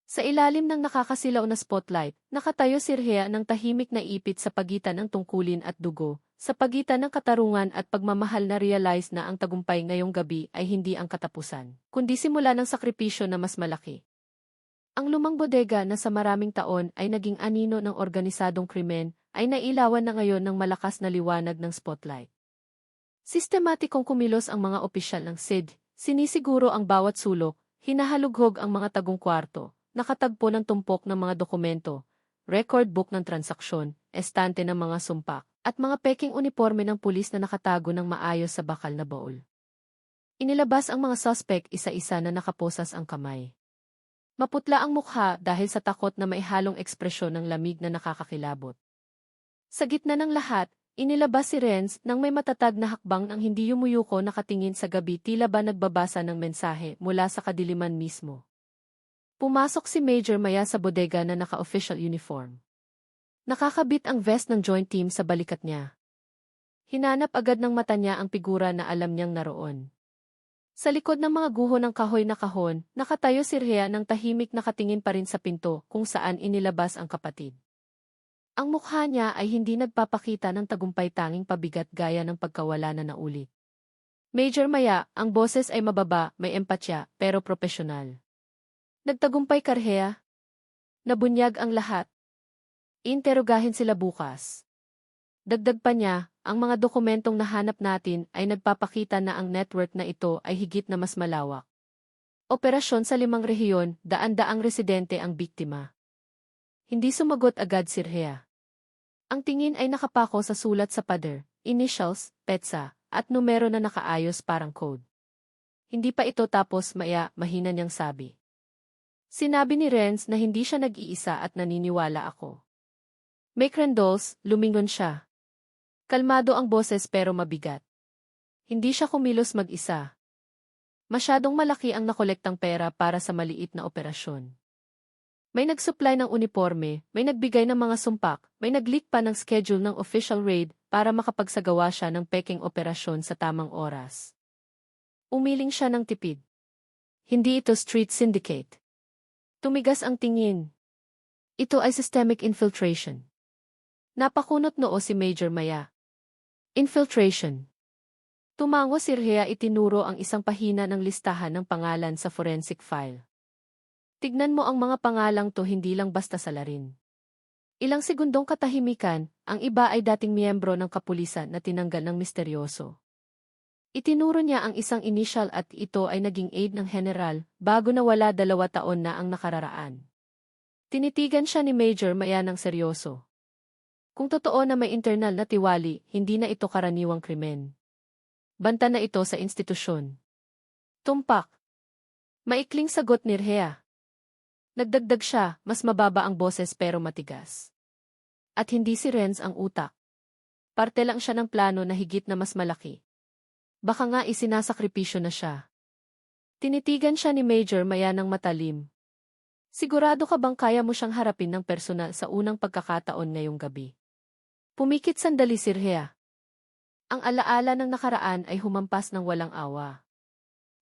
Sa ilalim ng nakakasilaw na spotlight, nakatayo si Rhea ng tahimik na ipit sa pagitan ng tungkulin at dugo, sa pagitan ng katarungan at pagmamahal, na realize na ang tagumpay ngayong gabi ay hindi ang katapusan, kundi simula ng sakripisyo na mas malaki. Ang lumang bodega na sa maraming taon ay naging anino ng organisadong krimen, ay nailawan na ngayon ng malakas na liwanag ng spotlight. Sistematikong kumilos ang mga opisyal ng SID, sinisiguro ang bawat sulok, hinahalughog ang mga tagong kwarto, nakatagpo ng tumpok ng mga dokumento, record book ng transaksyon, estante ng mga sumpak, at mga peking uniforme ng pulis na nakatago ng maayos sa bakal na baul. Inilabas ang mga suspect isa-isa na nakaposas ang kamay. Maputla ang mukha dahil sa takot na may halong ekspresyon ng lamig na nakakakilabot. Sa gitna ng lahat, inilabas si Renz nang may matatag na hakbang ang hindi yumuyuko, nakatingin sa gabi, tila ba nagbabasa ng mensahe mula sa kadiliman mismo. Pumasok si Major Maya sa bodega na naka-official uniform. Nakakabit ang vest ng joint team sa balikat niya. Hinanap agad ng mata niya ang figura na alam niyang naroon. Sa likod ng mga guho ng kahoy na kahon, nakatayo si Rhea ng tahimik, nakatingin pa rin sa pinto kung saan inilabas ang kapatid. Ang mukha niya ay hindi nagpapakita ng tagumpay, tanging pabigat gaya ng pagkawala na naulit. Major Maya, ang boses ay mababa, may empatya, pero propesyonal. Nagtagumpay ka, Rhea? Nabunyag ang lahat. Interogahin sila bukas. Dagdag pa niya, ang mga dokumentong nahanap natin ay nagpapakita na ang network na ito ay higit na mas malawak. Operasyon sa 5 rehiyon, daan-daang residente ang biktima. Hindi sumagot agad si Rhea. Ang tingin ay nakapako sa sulat sa pader, initials, petsa, at numero na nakaayos parang code. Hindi pa ito tapos, Maya, mahina niyang sabi. Sinabi ni Renz na hindi siya nag-iisa at naniniwala ako. Make Rendols, lumingon siya. Kalmado ang boses pero mabigat. Hindi siya kumilos mag-isa. Masyadong malaki ang nakolektang pera para sa maliit na operasyon. May nag-supply ng uniforme, may nagbigay ng mga sumpak, may nag-leak pa ng schedule ng official raid para makapagsagawa siya ng peking operasyon sa tamang oras. Umiling siya ng tipid. Hindi ito street syndicate. Tumigas ang tingin. Ito ay systemic infiltration. Napakunot noo si Major Maya. Infiltration. Tumango si Rhea, itinuro ang isang pahina ng listahan ng pangalan sa forensic file. Tignan mo ang mga pangalang to, hindi lang basta salarin. Ilang segundong katahimikan, ang iba ay dating miyembro ng kapulisan na tinanggal ng misteryoso. Itinuro niya ang isang initial at ito ay naging aide ng general bago nawala 2 taon na ang nakararaan. Tinitigan siya ni Major Maya ng seryoso. Kung totoo na may internal na tiwali, hindi na ito karaniwang krimen. Banta na ito sa institusyon. Tumpak. Maikling sagot ni Rhea. Nagdagdag siya, mas mababa ang boses pero matigas. At hindi si Renz ang utak. Parte lang siya ng plano na higit na mas malaki. Baka nga isinasakripisyo na siya. Tinitigan siya ni Major Maya ng matalim. Sigurado ka bang kaya mo siyang harapin ng personal sa unang pagkakataon ngayong gabi? Pumikit sandali si Rhea. Ang alaala ng nakaraan ay humampas ng walang awa.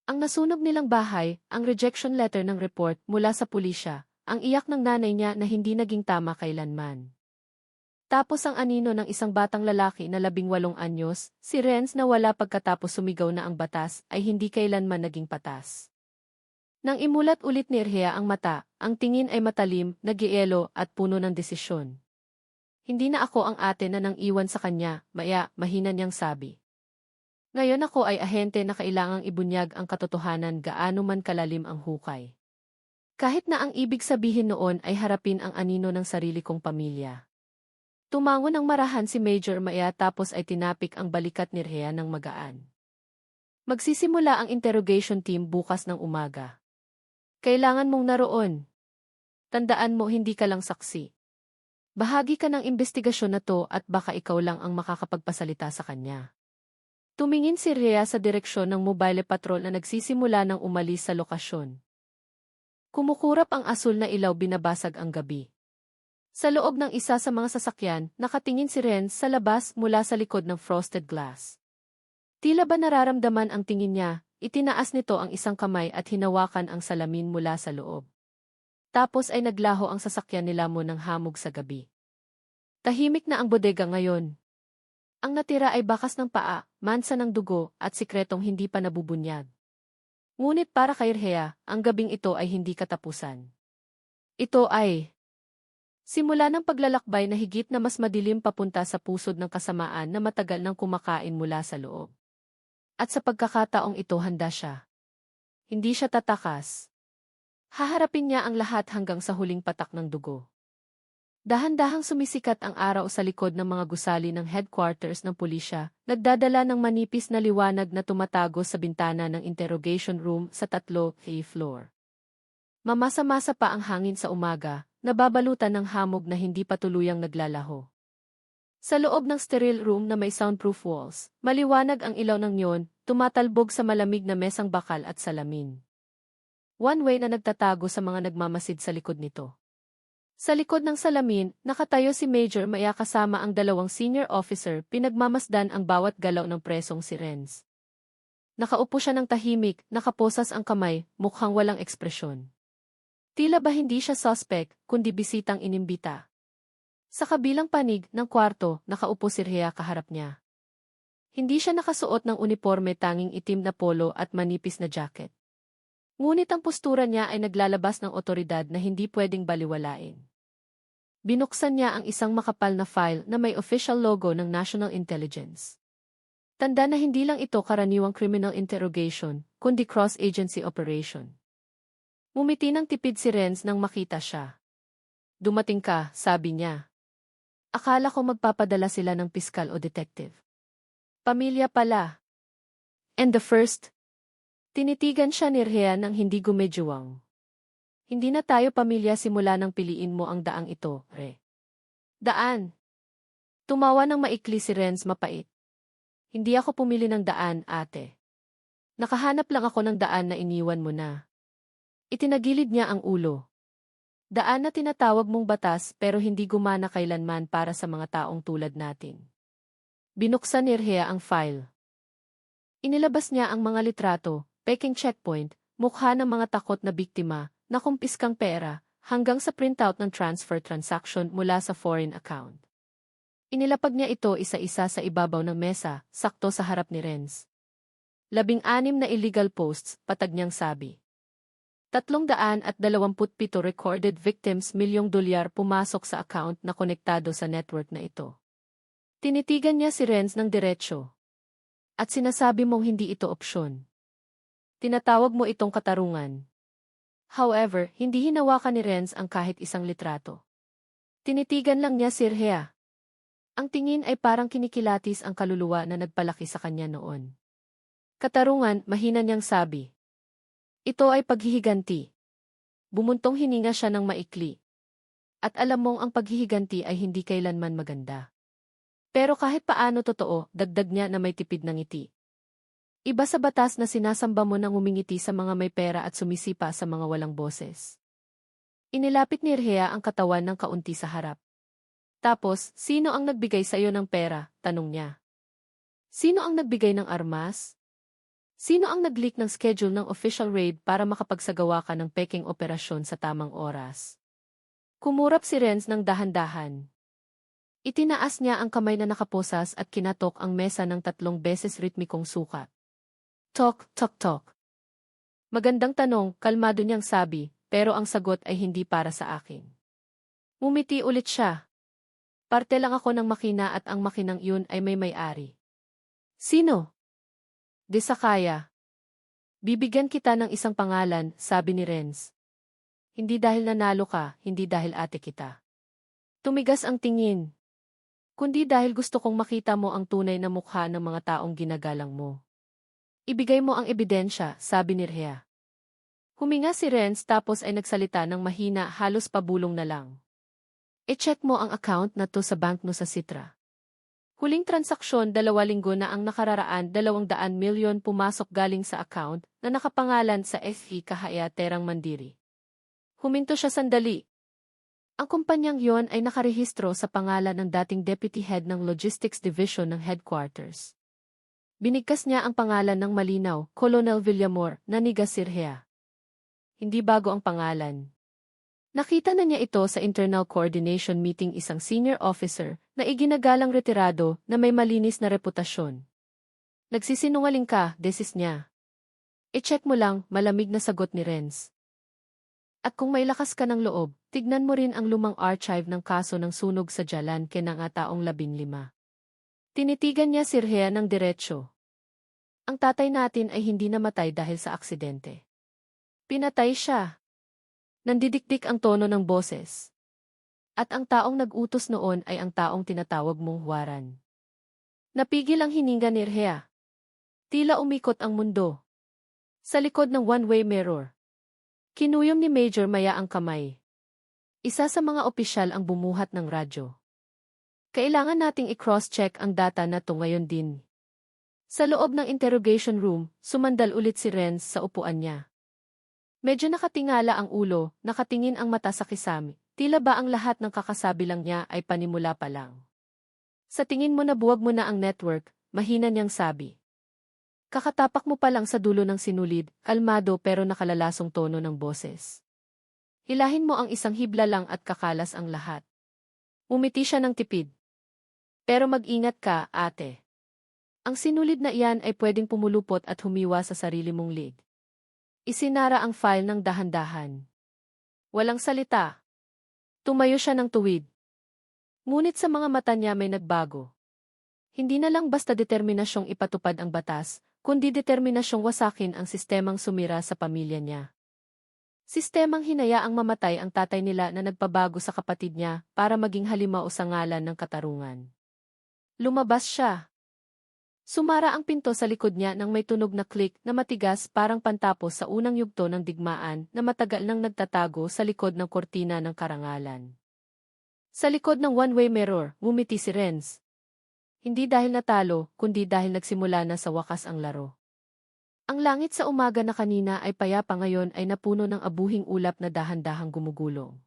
Ang nasunog nilang bahay, ang rejection letter ng report mula sa pulisya, ang iyak ng nanay niya na hindi naging tama kailanman. Tapos ang anino ng isang batang lalaki na 18 anyos, si Renz na wala pagkatapos sumigaw na ang batas ay hindi kailanman naging patas. Nang imulat ulit ni Rhea ang mata, ang tingin ay matalim, nagyelo at puno ng desisyon. Hindi na ako ang ate na nang iwan sa kanya, Maya, mahina niyang sabi. Ngayon ako ay ahente na kailangang ibunyag ang katotohanan gaano man kalalim ang hukay. Kahit na ang ibig sabihin noon ay harapin ang anino ng sarili kong pamilya. Tumango ng marahan si Major Maya tapos ay tinapik ang balikat ni Rhea ng magaan. Magsisimula ang interrogation team bukas ng umaga. Kailangan mong naroon. Tandaan mo hindi ka lang saksi. Bahagi ka ng investigasyon na to at baka ikaw lang ang makakapagpasalita sa kanya. Tumingin si Rhea sa direksyon ng mobile patrol na nagsisimula ng umalis sa lokasyon. Kumukurap ang asul na ilaw binabasag ang gabi. Sa loob ng isa sa mga sasakyan, nakatingin si Renz sa labas mula sa likod ng frosted glass. Tila ba nararamdaman ang tingin niya, itinaas nito ang isang kamay at hinawakan ang salamin mula sa loob. Tapos ay naglaho ang sasakyan nila mo ng hamog sa gabi. Tahimik na ang bodega ngayon. Ang natira ay bakas ng paa, mansa ng dugo, at sikretong hindi pa nabubunyag. Ngunit para kay Rhea, ang gabing ito ay hindi katapusan. Ito ay simula ng paglalakbay na higit na mas madilim papunta sa pusod ng kasamaan na matagal nang kumakain mula sa loob. At sa pagkakataong ito handa siya. Hindi siya tatakas. Haharapin niya ang lahat hanggang sa huling patak ng dugo. Dahan-dahang sumisikat ang araw sa likod ng mga gusali ng headquarters ng pulisya, nagdadala ng manipis na liwanag na tumatago sa bintana ng interrogation room sa 3th floor. Mamasa-masa pa ang hangin sa umaga, nababalutan ng hamog na hindi pa tuluyang naglalaho. Sa loob ng sterile room na may soundproof walls, maliwanag ang ilaw ng neon, tumatalbog sa malamig na mesang bakal at salamin. One way na nagtatago sa mga nagmamasid sa likod nito. Sa likod ng salamin, nakatayo si Major Maya kasama ang 2 senior officer, pinagmamasdan ang bawat galaw ng presong si Renz. Nakaupo siya ng tahimik, nakaposas ang kamay, mukhang walang ekspresyon. Tila ba hindi siya suspect, kundi bisitang inimbita. Sa kabilang panig ng kwarto, nakaupo si Rhea kaharap niya. Hindi siya nakasuot ng uniforme, tanging itim na polo at manipis na jacket. Ngunit ang postura niya ay naglalabas ng otoridad na hindi pwedeng baliwalain. Binuksan niya ang isang makapal na file na may official logo ng National Intelligence. Tanda na hindi lang ito karaniwang criminal interrogation, kundi cross-agency operation. Ngumiti ng tipid si Renz nang makita siya. Dumating ka, sabi niya. Akala ko magpapadala sila ng piskal o detective. Pamilya pala. And the first? Tinitigan siya ni Rhea nang hindi gumedyoang. Hindi na tayo pamilya simula nang piliin mo ang daang ito, Re. Daan. Tumawa ng maikli si Renz mapait. Hindi ako pumili ng daan, ate. Nakahanap lang ako ng daan na iniwan mo na. Itinagilid niya ang ulo. Daan na tinatawag mong batas pero hindi gumana kailanman para sa mga taong tulad natin. Binuksan ni Rhea ang file. Inilabas niya ang mga litrato, peking checkpoint, mukha ng mga takot na biktima, nakumpiskang pera, hanggang sa printout ng transfer transaction mula sa foreign account. Inilapag niya ito isa-isa sa ibabaw ng mesa, sakto sa harap ni Renz. 16 na illegal posts, patag niyang sabi. 327 recorded victims, $1,000,000 pumasok sa account na konektado sa network na ito. Tinitigan niya si Renz ng diretsyo. At sinasabi mong hindi ito opsyon. Tinatawag mo itong katarungan. However, hindi hinawakan ni Renz ang kahit isang litrato. Tinitigan lang niya si Rhea. Ang tingin ay parang kinikilatis ang kaluluwa na nagpalaki sa kanya noon. Katarungan, mahina niyang sabi. Ito ay paghihiganti. Bumuntong hininga siya ng maikli. At alam mong ang paghihiganti ay hindi kailanman maganda. Pero kahit paano totoo, dagdag niya na may tipid ng ngiti. Iba sa batas na sinasamba mo nang umingiti sa mga may pera at sumisipa sa mga walang boses. Inilapit ni Rhea ang katawan ng kaunti sa harap. Tapos, sino ang nagbigay sa iyo ng pera? Tanong niya. Sino ang nagbigay ng armas? Sino ang nag-leak ng schedule ng official raid para makapagsagawa ka ng peking operasyon sa tamang oras? Kumurap si Renz ng dahan-dahan. Itinaas niya ang kamay na nakaposas at kinatok ang mesa ng 3 beses ritmikong sukat. Tok, tok, tok. Magandang tanong, kalmado niyang sabi, pero ang sagot ay hindi para sa akin. Ngumiti ulit siya. Parte lang ako ng makina at ang makinang iyon ay may may-ari. Sino? De Sakaya. Bibigyan kita ng isang pangalan, sabi ni Renz. Hindi dahil nanalo ka, hindi dahil ate kita. Tumigas ang tingin. Kundi dahil gusto kong makita mo ang tunay na mukha ng mga taong ginagalang mo. Ibigay mo ang ebidensya, sabi ni Rhea. Huminga si Renz tapos ay nagsalita ng mahina, halos pabulong na lang. I-check mo ang account na to sa bank no sa Citra. Huling transaksyon 2 linggo na ang nakararaan 200 milyon pumasok galing sa account na nakapangalan sa FE Kahaya Terang Mandiri. Huminto siya sandali. Ang kumpanyang yon ay nakarehistro sa pangalan ng dating Deputy Head ng Logistics Division ng Headquarters. Binigkas niya ang pangalan ng malinaw, Colonel Villamor, na ni Rhea. Hindi bago ang pangalan. Nakita na niya ito sa Internal Coordination Meeting isang senior officer na iginagalang retirado na may malinis na reputasyon. Nagsisinungaling ka, desis niya. I-check mo lang, malamig na sagot ni Renz. At kung may lakas ka ng loob, tignan mo rin ang lumang archive ng kaso ng sunog sa Jalan Ken ng taong 15. Tinitigan niya si Rhea ng diretsyo. Ang tatay natin ay hindi namatay dahil sa aksidente. Pinatay siya. Nandidikdik ang tono ng boses. At ang taong nag-utos noon ay ang taong tinatawag mong Huwaran. Napigil ang hininga ni Rhea. Tila umikot ang mundo. Sa likod ng one-way mirror. Kinuyom ni Major Maya ang kamay. Isa sa mga opisyal ang bumuhat ng radyo. Kailangan nating i-cross-check ang data na to ngayon din. Sa loob ng interrogation room, sumandal ulit si Renz sa upuan niya. Medyo nakatingala ang ulo, nakatingin ang mata sa kisame. Tila ba ang lahat ng kakasabi lang niya ay panimula pa lang. Sa tingin mo na buwag mo na ang network, mahina niyang sabi. Kakatapak mo pa lang sa dulo ng sinulid, kalmado pero nakalalasong tono ng boses. Hilahin mo ang isang hibla lang at kakalas ang lahat. Umiti siya ng tipid. Pero mag-ingat ka, ate. Ang sinulid na iyan ay pwedeng pumulupot at humiwa sa sarili mong lig. Isinara ang file ng dahan-dahan. Walang salita. Tumayo siya ng tuwid. Ngunit sa mga mata niya may nagbago. Hindi na lang basta determinasyong ipatupad ang batas, kundi determinasyong wasakin ang sistemang sumira sa pamilya niya. Sistemang hinayaang mamatay ang tatay nila na nagpabago sa kapatid niya para maging halimaw sa ngalan ng katarungan. Lumabas siya. Sumara ang pinto sa likod niya nang may tunog na click na matigas parang pantapos sa unang yugto ng digmaan na matagal nang nagtatago sa likod ng kortina ng karangalan. Sa likod ng one-way mirror, ngumiti si Renz. Hindi dahil natalo, kundi dahil nagsimula na sa wakas ang laro. Ang langit sa umaga na kanina ay payapa ngayon ay napuno ng abuhing ulap na dahan-dahang gumugulong.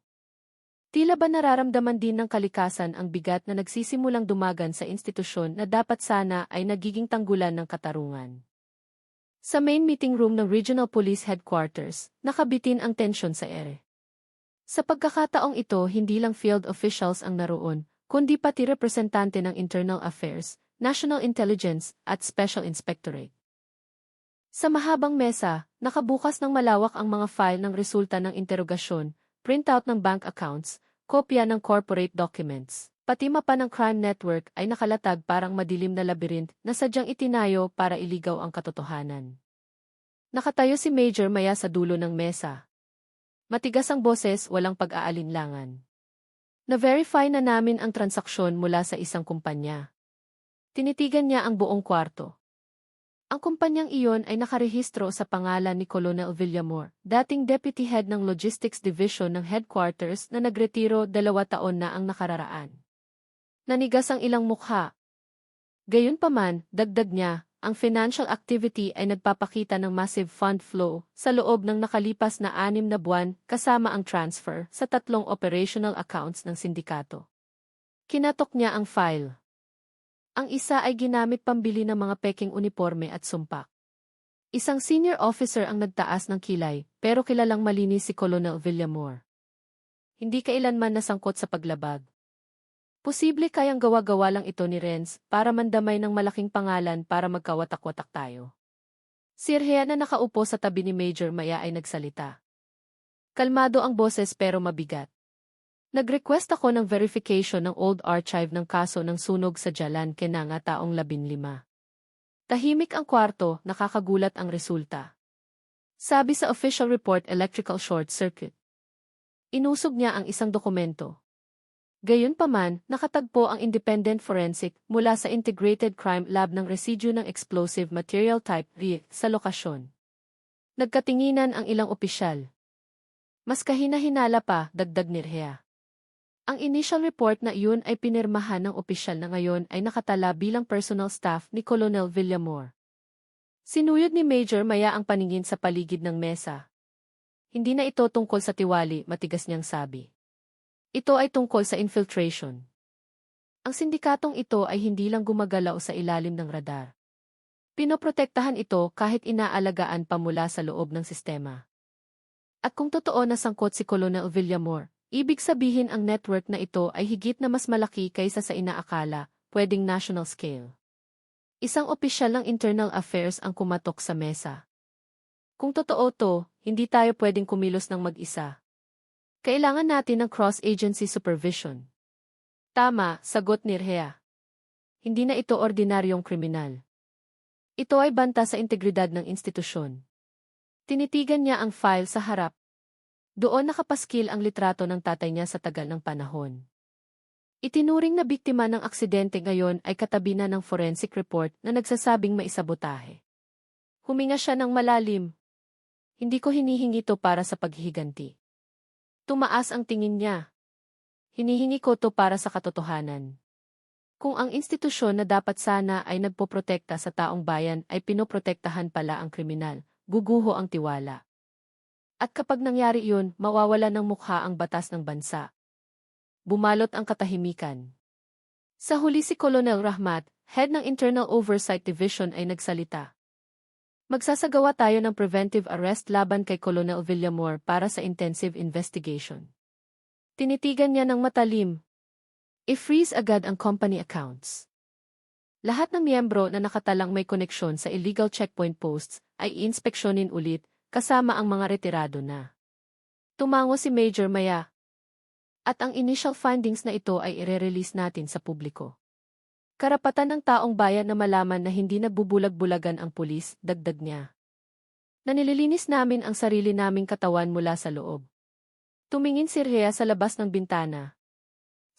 Tila ba nararamdaman din ng kalikasan ang bigat na nagsisimulang dumagan sa institusyon na dapat sana ay nagiging tanggulan ng katarungan. Sa main meeting room ng Regional Police Headquarters, nakabitin ang tensyon sa ere. Sa pagkakataong ito hindi lang field officials ang naroon, kundi pati representante ng Internal Affairs, National Intelligence at Special Inspectorate. Sa mahabang mesa, nakabukas ng malawak ang mga file ng resulta ng interogasyon, printout ng bank accounts, kopya ng corporate documents, pati mapa ng crime network ay nakalatag parang madilim na labirint na sadyang itinayo para iligaw ang katotohanan. Nakatayo si Major Maya sa dulo ng mesa. Matigas ang boses, walang pag-aalinlangan. Na-verify na namin ang transaksyon mula sa isang kumpanya. Tinitigan niya ang buong kwarto. Ang kumpanyang iyon ay nakarehistro sa pangalan ni Colonel Villamor, dating Deputy Head ng Logistics Division ng Headquarters na nagretiro 2 taon na ang nakararaan. Nanigas ang ilang mukha. Gayunpaman, dagdag niya, ang financial activity ay nagpapakita ng massive fund flow sa loob ng nakalipas na 6 na buwan kasama ang transfer sa 3 operational accounts ng sindikato. Kinatok niya ang file. Ang isa ay ginamit pambili ng mga peking uniforme at sumpak. Isang senior officer ang nagtaas ng kilay, pero kilalang malinis si Colonel Villamor. Hindi kailanman nasangkot sa paglabag. Posible kayang gawa-gawa lang ito ni Renz para mandamay ng malaking pangalan para magkawatak-watak tayo. Si Rhea na nakaupo sa tabi ni Major Maya ay nagsalita. Kalmado ang boses pero mabigat. Nag-request ako ng verification ng old archive ng kaso ng sunog sa Jalan Kenanga taong 15. Tahimik ang kwarto, nakakagulat ang resulta. Sabi sa official report, electrical short circuit. Inusog niya ang isang dokumento. Gayunpaman, nakatagpo ang independent forensic mula sa Integrated Crime Lab ng residue ng explosive material type R sa lokasyon. Nagkatinginan ang ilang opisyal. Mas kahina-hinala pa, dagdag ni Rhea. Ang initial report na iyon ay pinirmahan ng opisyal na ngayon ay nakatala bilang personal staff ni Colonel Villamor. Sinuyod ni Major Maya ang paningin sa paligid ng mesa. Hindi na ito tungkol sa tiwali, matigas niyang sabi. Ito ay tungkol sa infiltration. Ang sindikatong ito ay hindi lang gumagalaw sa ilalim ng radar. Pinoprotektahan ito kahit inaalagaan pa mula sa loob ng sistema. At kung totoo na sangkot si Colonel Villamor, ibig sabihin ang network na ito ay higit na mas malaki kaysa sa inaakala, pwedeng national scale. Isang opisyal ng internal affairs ang kumatok sa mesa. Kung totoo to, hindi tayo pwedeng kumilos ng mag-isa. Kailangan natin ng cross-agency supervision. Tama, sagot ni Rhea. Hindi na ito ordinaryong kriminal. Ito ay banta sa integridad ng institusyon. Tinitigan niya ang file sa harap. Doon nakapaskil ang litrato ng tatay niya sa tagal ng panahon. Itinuring na biktima ng aksidente ngayon ay katabi na ng forensic report na nagsasabing maisabotahe. Huminga siya ng malalim. Hindi ko hinihingi ito para sa paghihiganti. Tumaas ang tingin niya. Hinihingi ko to para sa katotohanan. Kung ang institusyon na dapat sana ay nagpoprotekta sa taong bayan ay pinoprotektahan pala ang kriminal, guguho ang tiwala. At kapag nangyari iyon, mawawala ng mukha ang batas ng bansa. Bumalot ang katahimikan. Sa huli si Colonel Rahmat, head ng Internal Oversight Division ay nagsalita. Magsasagawa tayo ng preventive arrest laban kay Colonel Villamor para sa intensive investigation. Tinitigan niya ng matalim. I-freeze agad ang company accounts. Lahat ng miyembro na nakatalang may koneksyon sa illegal checkpoint posts ay iinspeksyonin ulit, kasama ang mga retirado na. Tumango si Major Maya. At ang initial findings na ito ay ire-release natin sa publiko. Karapatan ng taong bayan na malaman na hindi nagbubulag-bulagan ang pulis, dagdag niya. Nanililinis namin ang sarili naming katawan mula sa loob. Tumingin si Rhea sa labas ng bintana.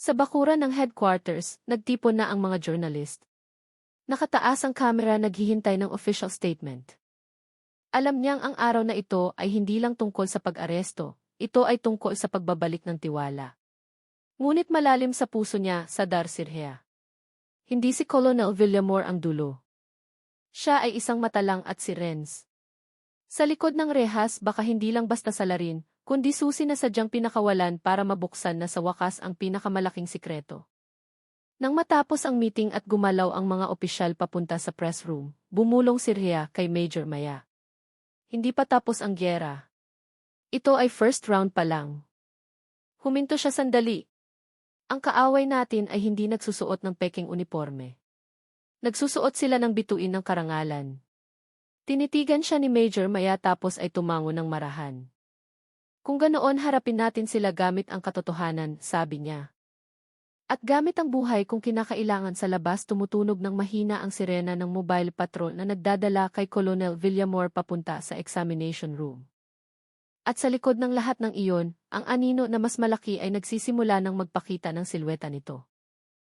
Sa bakuran ng headquarters, nagtipon na ang mga journalist. Nakataas ang kamera naghihintay ng official statement. Alam niyang ang araw na ito ay hindi lang tungkol sa pag-aresto, ito ay tungkol sa pagbabalik ng tiwala. Ngunit malalim sa puso niya, sadar si Rhea. Hindi si Colonel Villamor ang dulo. Siya ay isang matalang at si Renz. Sa likod ng rehas baka hindi lang basta salarin, kundi susi na sadyang pinakawalan para mabuksan na sa wakas ang pinakamalaking sikreto. Nang matapos ang meeting at gumalaw ang mga opisyal papunta sa press room, bumulong si Rhea kay Major Maya. Hindi pa tapos ang gyera. Ito ay first round pa lang. Huminto siya sandali. Ang kaaway natin ay hindi nagsusuot ng peking uniforme. Nagsusuot sila ng bituin ng karangalan. Tinitigan siya ni Major Maya tapos ay tumango ng marahan. Kung ganoon harapin natin sila gamit ang katotohanan, sabi niya. At gamit ang buhay kung kinakailangan sa labas tumutunog ng mahina ang sirena ng mobile patrol na nagdadala kay Colonel Villamor papunta sa examination room. At sa likod ng lahat ng iyon, ang anino na mas malaki ay nagsisimula ng magpakita ng silweta nito.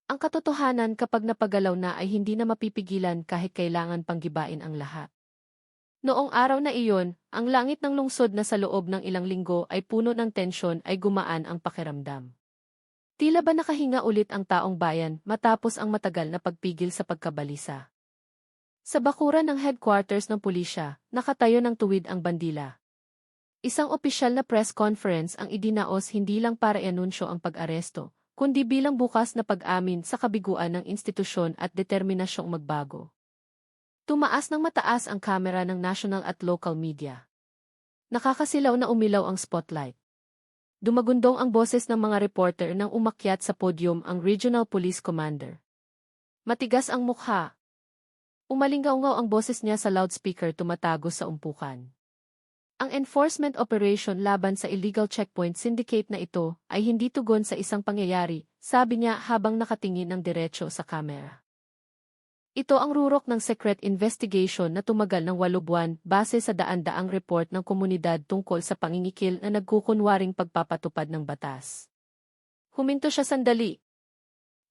Ang katotohanan kapag napagalaw na ay hindi na mapipigilan kahit kailangan pang gibain ang lahat. Noong araw na iyon, ang langit ng lungsod na sa loob ng ilang linggo ay puno ng tensyon ay gumaan ang pakiramdam. Tila ba nakahinga ulit ang taong bayan matapos ang matagal na pagpigil sa pagkabalisa. Sa bakuran ng headquarters ng pulisya, nakatayo ng tuwid ang bandila. Isang opisyal na press conference ang idinaos hindi lang para ianunsyo ang pag-aresto, kundi bilang bukas na pag-amin sa kabiguan ng institusyon at determinasyong magbago. Tumaas ng mataas ang kamera ng national at local media. Nakakasilaw na umilaw ang spotlight. Dumagundong ang boses ng mga reporter nang umakyat sa podium ang Regional Police Commander. Matigas ang mukha. Umalingaw-ngaw ang boses niya sa loudspeaker tumatago sa umpukan. Ang enforcement operation laban sa illegal checkpoint syndicate na ito ay hindi tugon sa isang pangyayari, sabi niya habang nakatingin ng diretso sa kamera. Ito ang rurok ng secret investigation na tumagal ng 8 buwan base sa daan-daang report ng komunidad tungkol sa pangingikil na nagkukunwaring pagpapatupad ng batas. Huminto siya sandali.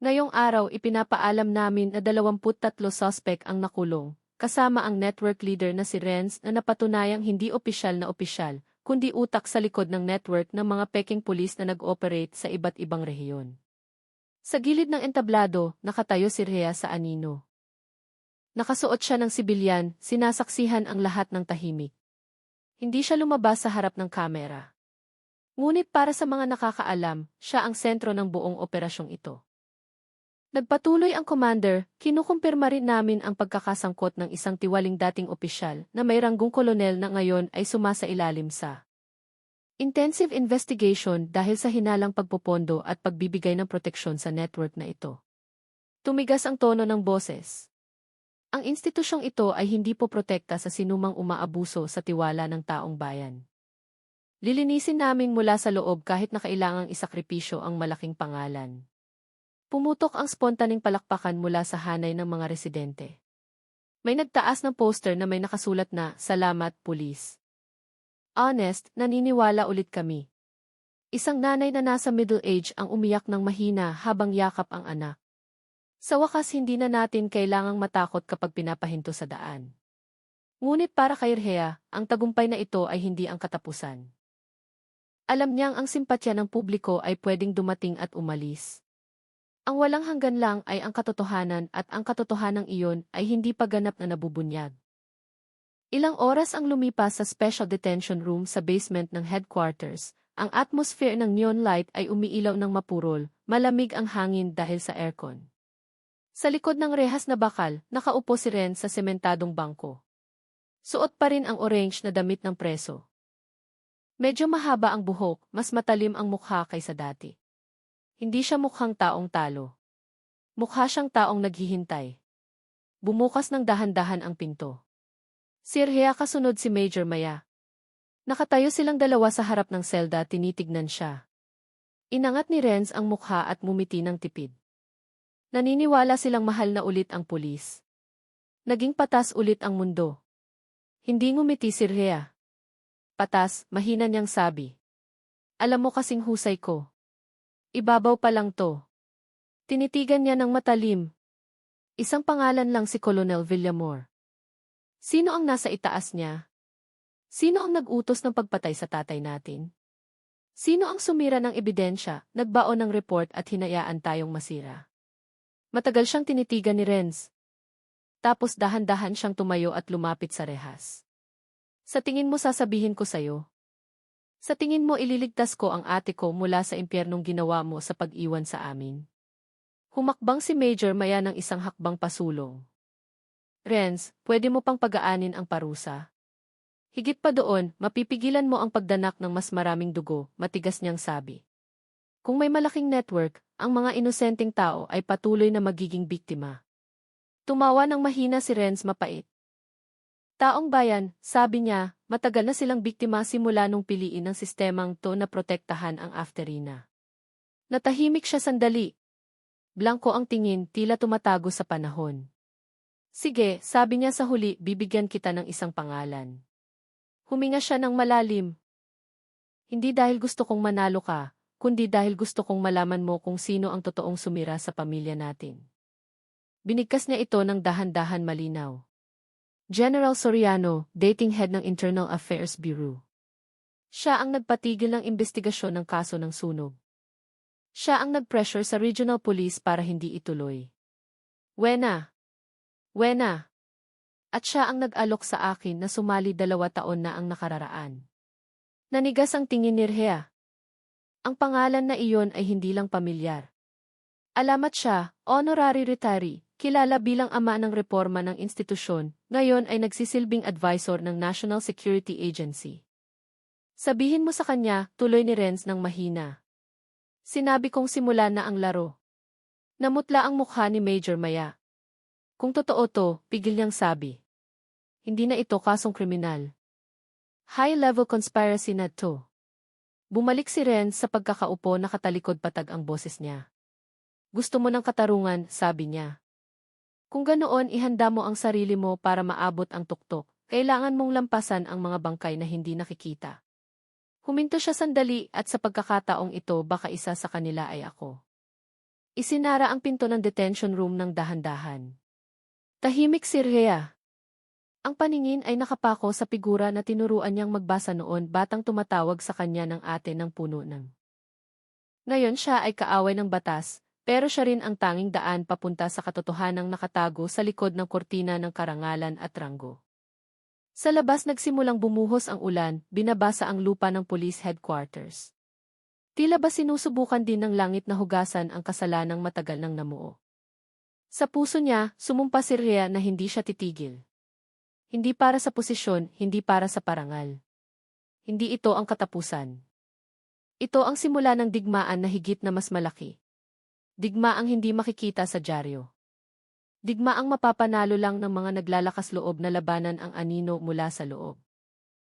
Ngayong araw ipinapaalam namin na 23 suspect ang nakulong, kasama ang network leader na si Renz na napatunayang hindi opisyal na opisyal, kundi utak sa likod ng network ng mga peking pulis na nag-operate sa iba't ibang rehiyon. Sa gilid ng entablado, nakatayo si Rhea sa anino. Nakasuot siya ng sibilyan, sinasaksihan ang lahat ng tahimik. Hindi siya lumabas sa harap ng kamera. Ngunit para sa mga nakakaalam, siya ang sentro ng buong operasyong ito. Nagpatuloy ang commander, kinukumpirma rin namin ang pagkakasangkot ng isang tiwaling dating opisyal na may ranggong kolonel na ngayon ay sumasailalim sa intensive investigation dahil sa hinalang pagpopondo at pagbibigay ng proteksyon sa network na ito. Tumigas ang tono ng boses. Ang institusyong ito ay hindi po protekta sa sinumang umaabuso sa tiwala ng taong bayan. Lilinisin namin mula sa loob kahit na kailangang isakripisyo ang malaking pangalan. Pumutok ang spontaning palakpakan mula sa hanay ng mga residente. May nagtaas ng poster na may nakasulat na, "Salamat, Pulis." Honest, naniniwala ulit kami. Isang nanay na nasa middle age ang umiyak ng mahina habang yakap ang anak. Sa wakas hindi na natin kailangang matakot kapag pinapahinto sa daan. Ngunit para kay Rhea, ang tagumpay na ito ay hindi ang katapusan. Alam niyang ang simpatya ng publiko ay pwedeng dumating at umalis. Ang walang hanggan lang ay ang katotohanan at ang katotohanang iyon ay hindi pa ganap na nabubunyag. Ilang oras ang lumipas sa special detention room sa basement ng headquarters. Ang atmosphere ng neon light ay umiilaw ng mapurol, malamig ang hangin dahil sa aircon. Sa likod ng rehas na bakal, nakaupo si Ren sa sementadong bangko. Suot pa rin ang orange na damit ng preso. Medyo mahaba ang buhok, mas matalim ang mukha kaysa dati. Hindi siya mukhang taong talo. Mukha siyang taong naghihintay. Bumukas ng dahan-dahan ang pinto. Si Rhea kasunod si Major Maya. Nakatayo silang dalawa sa harap ng selda, tinitignan siya. Inangat ni Renz ang mukha at ngumiti ng tipid. Naniniwala silang mahal na ulit ang pulis. Naging patas ulit ang mundo. Hindi ngumiti si Rhea. Patas, mahina niyang sabi. Alam mo kasing husay ko. Ibabaw pa lang to. Tinitigan niya ng matalim. Isang pangalan lang si Colonel Villamor. Sino ang nasa itaas niya? Sino ang nag-utos ng pagpatay sa tatay natin? Sino ang sumira ng ebidensya, nagbaon ng report at hinayaan tayong masira? Matagal siyang tinitigan ni Renz. Tapos dahan-dahan siyang tumayo at lumapit sa rehas. Sa tingin mo sasabihin ko sa'yo? Sa tingin mo ililigtas ko ang ate ko mula sa impyernong ginawa mo sa pag-iwan sa amin? Humakbang si Major Maya ng isang hakbang pasulong. Renz, pwede mo pang pagaanin ang parusa. Higit pa doon, mapipigilan mo ang pagdanak ng mas maraming dugo, matigas niyang sabi. Kung may malaking network, ang mga inosenteng tao ay patuloy na magiging biktima. Tumawa ng mahina si Renz mapait. Taong bayan, sabi niya, matagal na silang biktima simula nung piliin ng sistemang to na protektahan ang Afterina. Natahimik siya sandali. Blanko ang tingin, tila tumatago sa panahon. Sige, sabi niya sa huli, bibigyan kita ng isang pangalan. Huminga siya ng malalim. Hindi dahil gusto kong manalo ka, kundi dahil gusto kong malaman mo kung sino ang totoong sumira sa pamilya natin. Binigkas niya ito ng dahan-dahan malinaw. General Soriano, dating head ng Internal Affairs Bureau. Siya ang nagpatigil ng investigasyon ng kaso ng sunog. Siya ang nag-pressure sa regional police para hindi ituloy. Wena. At siya ang nag-alok sa akin na sumali 2 taon na ang nakararaan. Nanigas ang tingin ni Rhea. Ang pangalan na iyon ay hindi lang pamilyar. Alamat siya, honorary retiree, kilala bilang ama ng reforma ng institusyon, ngayon ay nagsisilbing advisor ng National Security Agency. Sabihin mo sa kanya, tuloy ni Renz ng mahina. Sinabi kong simula na ang laro. Namutla ang mukha ni Major Maya. Kung totoo to, pigil niyang sabi. Hindi na ito kasong kriminal. High-level conspiracy na to. Bumalik si Renz sa pagkakaupo na katalikod patag ang boses niya. Gusto mo ng katarungan, sabi niya. Kung ganoon ihanda mo ang sarili mo para maabot ang tuktok, kailangan mong lampasan ang mga bangkay na hindi nakikita. Huminto siya sandali at sa pagkakataong ito baka isa sa kanila ay ako. Isinara ang pinto ng detention room ng dahan-dahan. Tahimik si Rhea. Ang paningin ay nakapako sa figura na tinuruan niyang magbasa noon batang tumatawag sa kanya ng ate ng puno ng. Ngayon siya ay kaaway ng batas, pero siya rin ang tanging daan papunta sa katotohanang nakatago sa likod ng kortina ng karangalan at ranggo. Sa labas nagsimulang bumuhos ang ulan, binabasa ang lupa ng police headquarters. Tila ba sinusubukan din ng langit na hugasan ang kasalanang matagal nang namuo. Sa puso niya, sumumpa si Rhea na hindi siya titigil. Hindi para sa posisyon, hindi para sa parangal. Hindi ito ang katapusan. Ito ang simula ng digmaan na higit na mas malaki. Digmaang hindi makikita sa dyaryo. Digmaang mapapanalo lang ng mga naglalakas loob na labanan ang anino mula sa loob.